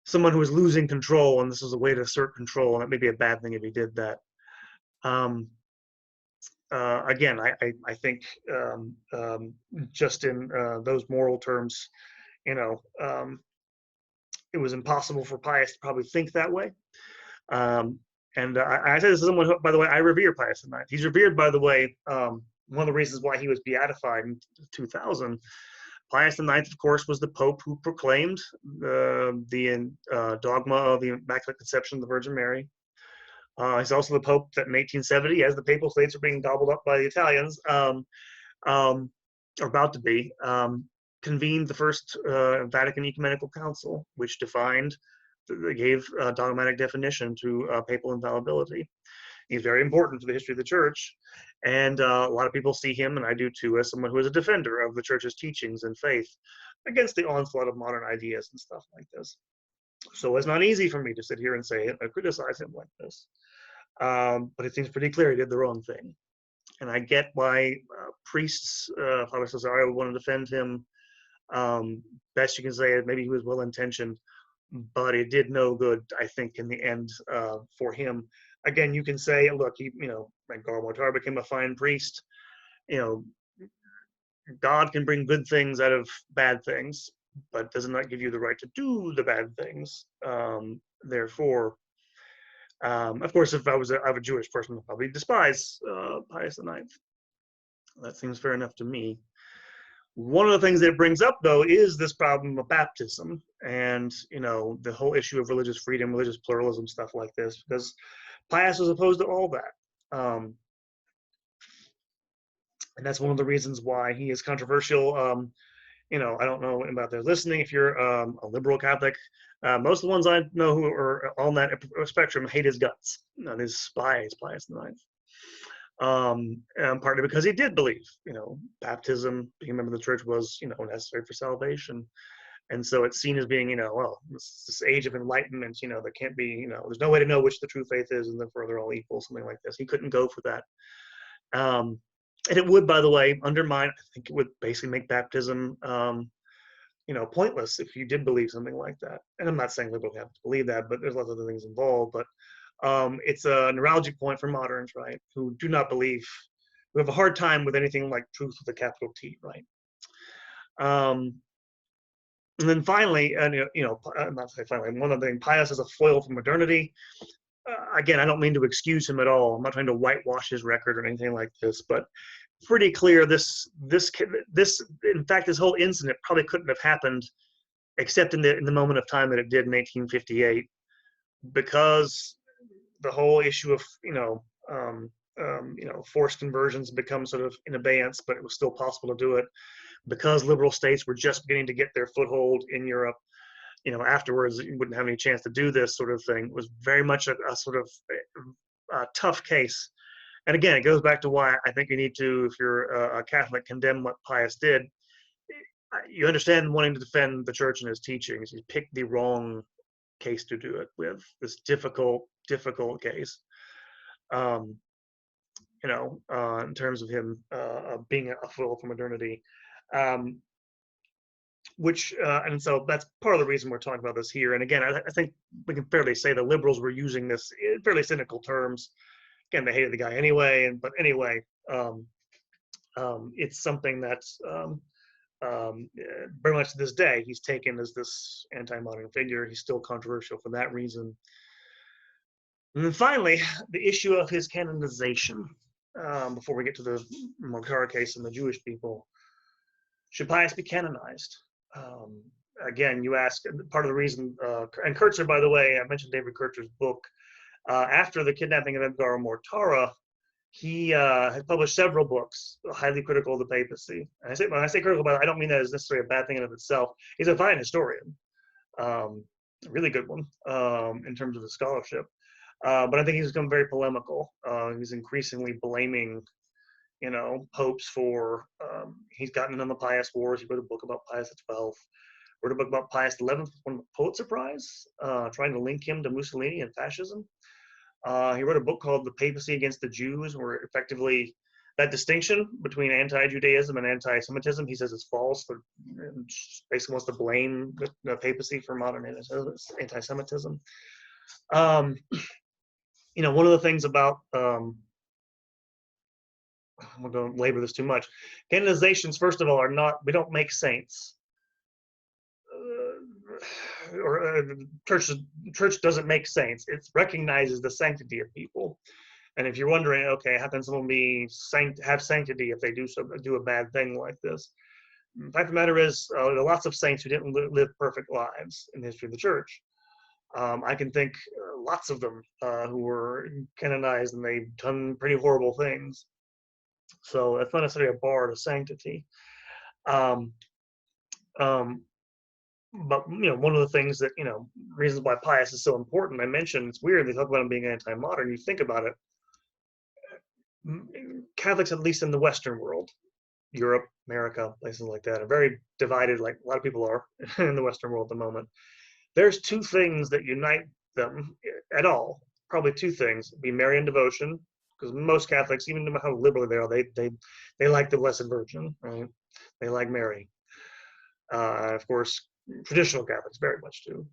someone who was losing control, and this was a way to assert control, and it may be a bad thing if he did that. Again, I think just in those moral terms, it was impossible for Pius to probably think that way. And I say this as someone who, by the way, I revere Pius IX. He's revered, by the way, one of the reasons why he was beatified in 2000. Pius IX, of course, was the Pope who proclaimed the dogma of the Immaculate Conception of the Virgin Mary. He's also the Pope that in 1870, as the Papal States are being gobbled up by the Italians, or about to be, convened the first Vatican Ecumenical Council, which gave a dogmatic definition to papal infallibility. He's very important to the history of the church, and a lot of people see him, and I do too, as someone who is a defender of the church's teachings and faith against the onslaught of modern ideas and stuff like this. So it's not easy for me to sit here and say it, I criticize him like this, but it seems pretty clear he did the wrong thing. And I get why priests, Father Cesario, would want to defend him. Best you can say, maybe he was well-intentioned, but it did no good, I think, in the end for him. Again, you can say, look, Edgaro Mortara became a fine priest. God can bring good things out of bad things, but does not give you the right to do the bad things. Therefore, of course, if I was a Jewish person, I'd probably despise Pius IX. That seems fair enough to me. One of the things that it brings up, though, is this problem of baptism and, the whole issue of religious freedom, religious pluralism, stuff like this, because Pius was opposed to all that. And that's one of the reasons why he is controversial. I don't know about those listening. If you're a liberal Catholic, most of the ones I know who are on that spectrum hate his guts. His despise Pius IX. And partly because he did believe, baptism, being a member of the church was, necessary for salvation. And so it's seen as being, well, this age of enlightenment, there can't be, there's no way to know which the true faith is, and therefore they're all equal, something like this. He couldn't go for that. And it would, by the way, undermine, I think it would basically make baptism, pointless if you did believe something like that. And I'm not saying liberals have to believe that, but there's lots of other things involved. But it's a neuralgic point for moderns, right, who do not believe, who have a hard time with anything like truth with a capital T, right? And then finally, not say finally, one other thing, Pius is a foil for modernity. Again, I don't mean to excuse him at all. I'm not trying to whitewash his record or anything like this, but pretty clear this in fact, this whole incident probably couldn't have happened except in the moment of time that it did in 1858, because the whole issue of forced conversions become sort of in abeyance, but it was still possible to do it because liberal states were just beginning to get their foothold in Europe. Afterwards, you wouldn't have any chance to do this sort of thing. It was very much a sort of tough case. And again, it goes back to why I think you need to, if you're a Catholic, condemn what Pius did. You understand wanting to defend the church and his teachings. He picked the wrong case to do it with, this difficult case. In terms of him being a foil for modernity. And so that's part of the reason we're talking about this here. And again, I think we can fairly say the liberals were using this in fairly cynical terms. Again, they hated the guy anyway, but anyway, it's something that's very much to this day, he's taken as this anti-modern figure. He's still controversial for that reason. And then finally, the issue of his canonization, before we get to the Mortara case and the Jewish people. Should Pius be canonized? again, you ask, part of the reason, and Kurtzer, by the way, I mentioned David Kurtzer's book. After the kidnapping of Edgaro Mortara, he has published several books highly critical of the papacy. And when I say critical about it, I don't mean that as necessarily a bad thing in of itself. He's a fine historian, a really good one in terms of his scholarship. But I think he's become very polemical. He's increasingly blaming, popes for. He's gotten in the Pius Wars. He wrote a book about Pius XII. Wrote a book about Pius XI, won the Pulitzer Prize, trying to link him to Mussolini and fascism. He wrote a book called The Papacy Against the Jews, where effectively that distinction between anti-Judaism and anti-Semitism, he says, is false. Basically wants to blame the papacy for modern anti-Semitism. One of the things about, I'm going to labor this too much. Canonizations, first of all, we don't make saints. Church doesn't make saints. It recognizes the sanctity of people. And if you're wondering, okay, how can someone have sanctity if they do a bad thing like this? The fact of the matter is, there are lots of saints who didn't live perfect lives in the history of the church. I can think lots of them who were canonized and they've done pretty horrible things. So that's not necessarily a bar to sanctity. But one of the things that reasons why Pius is so important, I mentioned, it's weird they talk about him being anti-modern. You think about it, Catholics, at least in the Western world, Europe, America, places like that, are very divided, like a lot of people are in the Western world at the moment. There's two things that unite them at all. Probably two things: be Marian devotion, because most Catholics, even no matter how liberal they are, they like the Blessed Virgin, right? They like Mary. Of course, traditional Catholics very much do.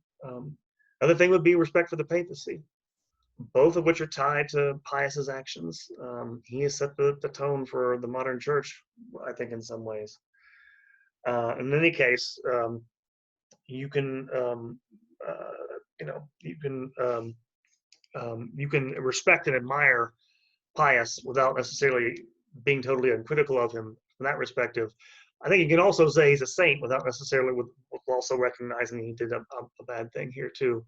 Other thing would be respect for the papacy, both of which are tied to Pius's actions. He has set the tone for the modern church, I think, in some ways. In any case, you can respect and admire Pius without necessarily being totally uncritical of him from that perspective. I think you can also say he's a saint without necessarily with also recognizing he did a bad thing here too,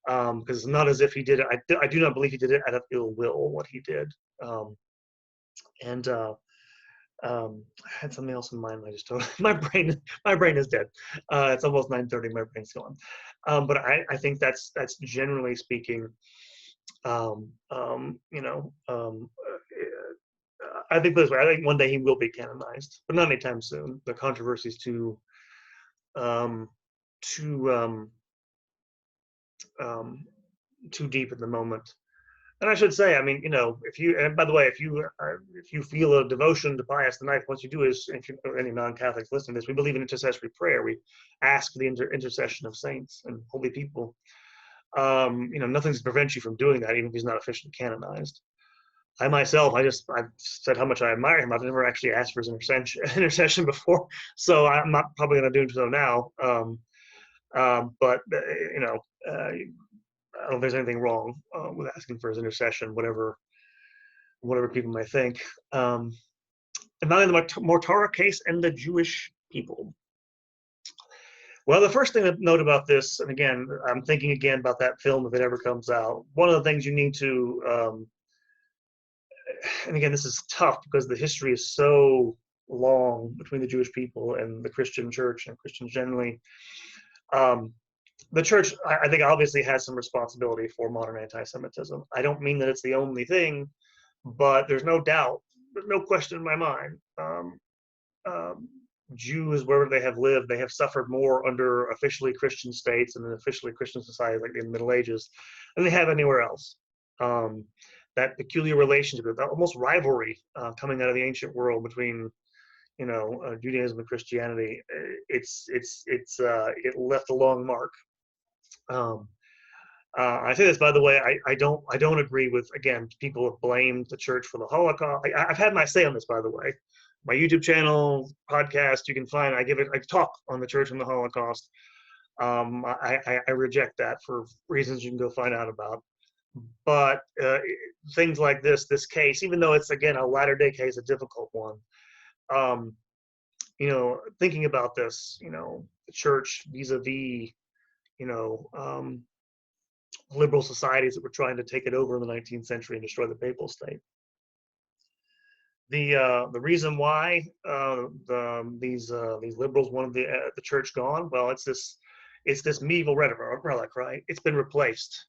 because it's not as if he did it. I do not believe he did it out of ill will. What he did, I had something else in mind. I just told my brain is dead. It's almost 9:30. My brain's gone. But I think that's generally speaking. I think this way. I think one day he will be canonized, but not anytime soon. The controversy is too deep at the moment. And I should say, I mean, and by the way, if you feel a devotion to Pius IX, what you do is, if you any non-Catholics listening to this, we believe in intercessory prayer. We ask for the intercession of saints and holy people. Nothing's to prevent you from doing that, even if he's not officially canonized. I myself, I've said how much I admire him. I've never actually asked for his intercession before, so I'm not probably going to do so now. But I don't think there's anything wrong with asking for his intercession, whatever people may think. And now in the Mortara case and the Jewish people. Well, the first thing to note about this, and again, I'm thinking again about that film if it ever comes out. One of the things you need to, and again, this is tough because the history is so long between the Jewish people and the Christian church and Christians generally. The church, I think, obviously has some responsibility for modern anti-Semitism. I don't mean that it's the only thing, but there's no doubt, there's no question in my mind. Jews, wherever they have lived, they have suffered more under officially Christian states and officially Christian societies like in the Middle Ages than they have anywhere else. That peculiar relationship, that almost rivalry coming out of the ancient world between Judaism and Christianity, it left a long mark. I say this, by the way, I don't agree with, again, people have blamed the church for the Holocaust. I've had my say on this, by the way. My YouTube channel, podcast, you can find, I talk on the church and the Holocaust. I reject that for reasons you can go find out about. But things like this case, even though it's, again, a latter-day case, a difficult one, thinking about this, church vis-a-vis, liberal societies that were trying to take it over in the 19th century and destroy the papal state. The reason why these liberals wanted the church gone, well, it's this medieval relic, right? It's been replaced.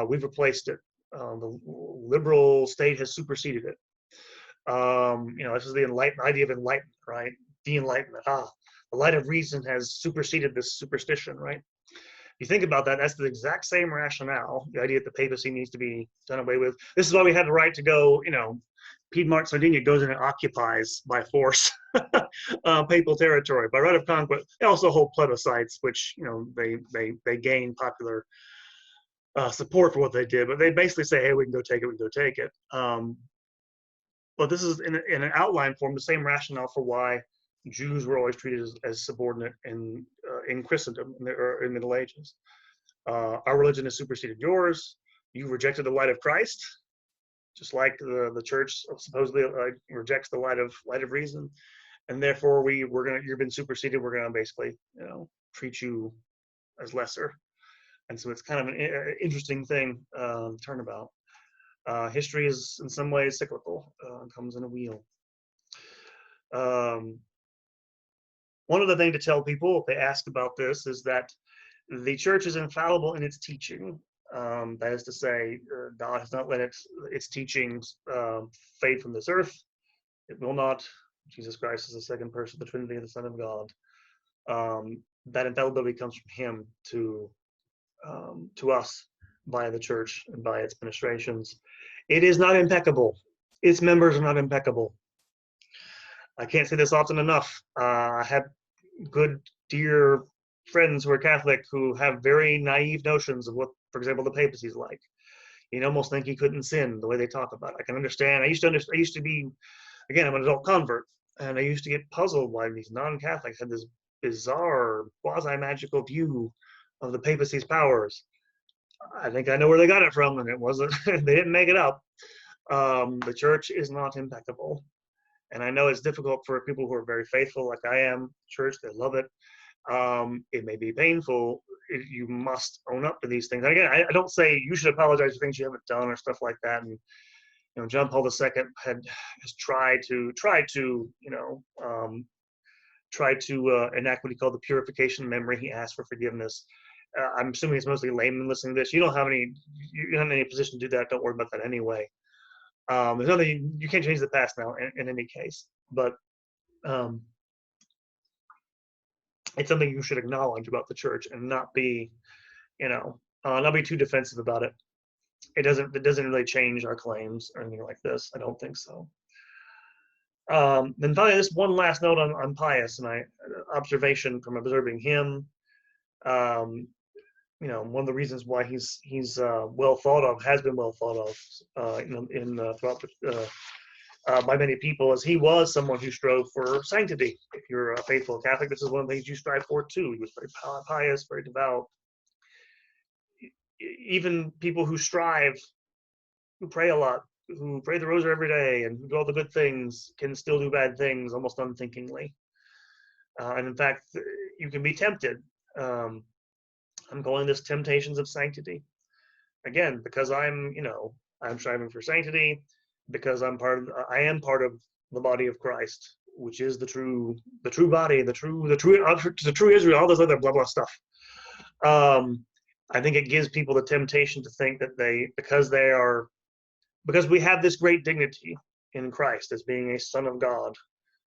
We've replaced it. The liberal state has superseded it. This is the idea of enlightenment, right? The enlightenment. The light of reason has superseded this superstition, right? You think about that, that's the exact same rationale, the idea that the papacy needs to be done away with. This is why we had the right to go, Piedmont, Sardinia goes in and occupies by force papal territory by right of conquest. They also hold plebiscites, which they gain popular support for what they did, but they basically say, hey, we can go take it. But this is in an outline form the same rationale for why Jews were always treated as subordinate in Christendom in the Middle Ages. Our religion has superseded yours. You rejected the light of Christ, just like the church supposedly rejects the light of reason, and therefore you've been superseded. We're gonna basically treat you as lesser, and so it's kind of an interesting thing turnabout. History is in some ways cyclical, comes in a wheel. One other thing to tell people if they ask about this is that the church is infallible in its teaching. That is to say, God has not let its teachings fade from this earth. It will not. Jesus Christ is the second person of the Trinity, the Son of God. That infallibility comes from Him to us via the church and by its ministrations. It is not impeccable. Its members are not impeccable. I can't say this often enough. I have good, dear friends who are Catholic who have very naive notions of what, for example, the papacy is like. You almost think he couldn't sin the way they talk about it. I can understand. I used to be, again, I'm an adult convert, and I used to get puzzled why these non-Catholics had this bizarre, quasi-magical view of the papacy's powers. I think I know where they got it from, and it wasn't, they didn't make it up. The church is not impeccable. And I know it's difficult for people who are very faithful, like I am, church, they love it. It may be painful. You must own up to these things. And again, I don't say you should apologize for things you haven't done or stuff like that. And John Paul II has tried to enact what he called the purification memory. He asked for forgiveness. I'm assuming it's mostly laymen listening to this. You don't have any position to do that. Don't worry about that anyway. There's nothing you can't change the past now in any case, but it's something you should acknowledge about the church and not be too defensive about it. It doesn't really change our claims or anything like this. I don't think so. Then finally, this one last note on Pius, and observation from observing him. One of the reasons why he's well thought of, has been well thought of, by many people, is he was someone who strove for sanctity. If you're a faithful Catholic, this is one of the things you strive for too. He was very pious, very devout. Even people who strive, who pray a lot, who pray the rosary every day, and who do all the good things, can still do bad things almost unthinkingly. And in fact, you can be tempted. I'm calling this temptations of sanctity. Again, because I'm striving for sanctity, because I am part of the body of Christ, which is the true body, the true Israel, all this other blah blah stuff. I think it gives people the temptation to think that because we have this great dignity in Christ as being a son of God,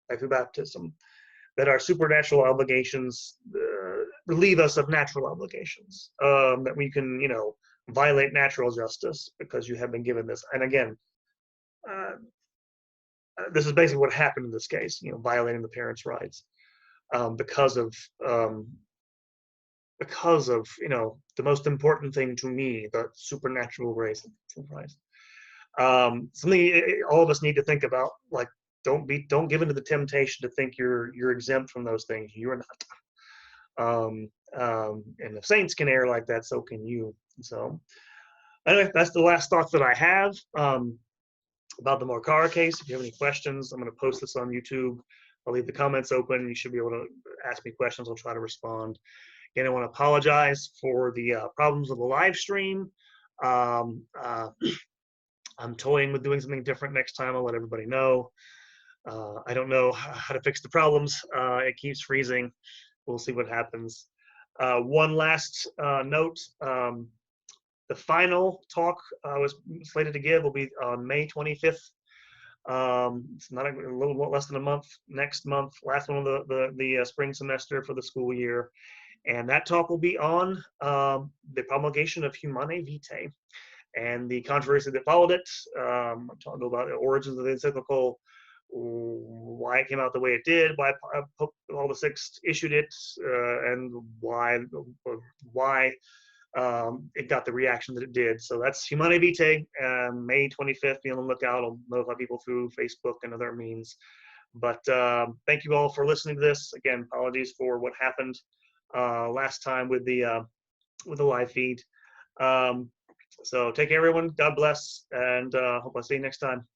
like through baptism, that our supernatural obligations relieve us of natural obligations, that we can, violate natural justice because you have been given this. And again, this is basically what happened in this case, violating the parents' rights because of the most important thing to me, the supernatural grace of Christ. Something all of us need to think about, like, don't give into the temptation to think you're exempt from those things. You're not. And if saints can err like that, so can you. So anyway, that's the last thought that I have about the Mortara case. If you have any questions, I'm going to post this on YouTube I'll leave the comments open. You should be able to ask me questions. I'll try to respond. Again, I want to apologize for the problems with the live stream. Um, uh, I'm toying with doing something different next time. I'll let everybody know. I don't know how to fix the problems. It keeps freezing. We'll see what happens. One last note. The final talk I was slated to give will be on May 25th. It's not a little less than a month. Next month, last one of the spring semester for the school year. And that talk will be on the promulgation of Humanae Vitae and the controversy that followed it. I'm talking about the origins of the encyclical, why it came out the way it did, why Pope Paul VI issued it, and why it got the reaction that it did. So that's Humanae Vitae, May 25th. Be on the lookout. I'll notify people through Facebook and other means. But thank you all for listening to this. Again, apologies for what happened last time with the live feed. So take care, everyone. God bless, and hope I'll see you next time.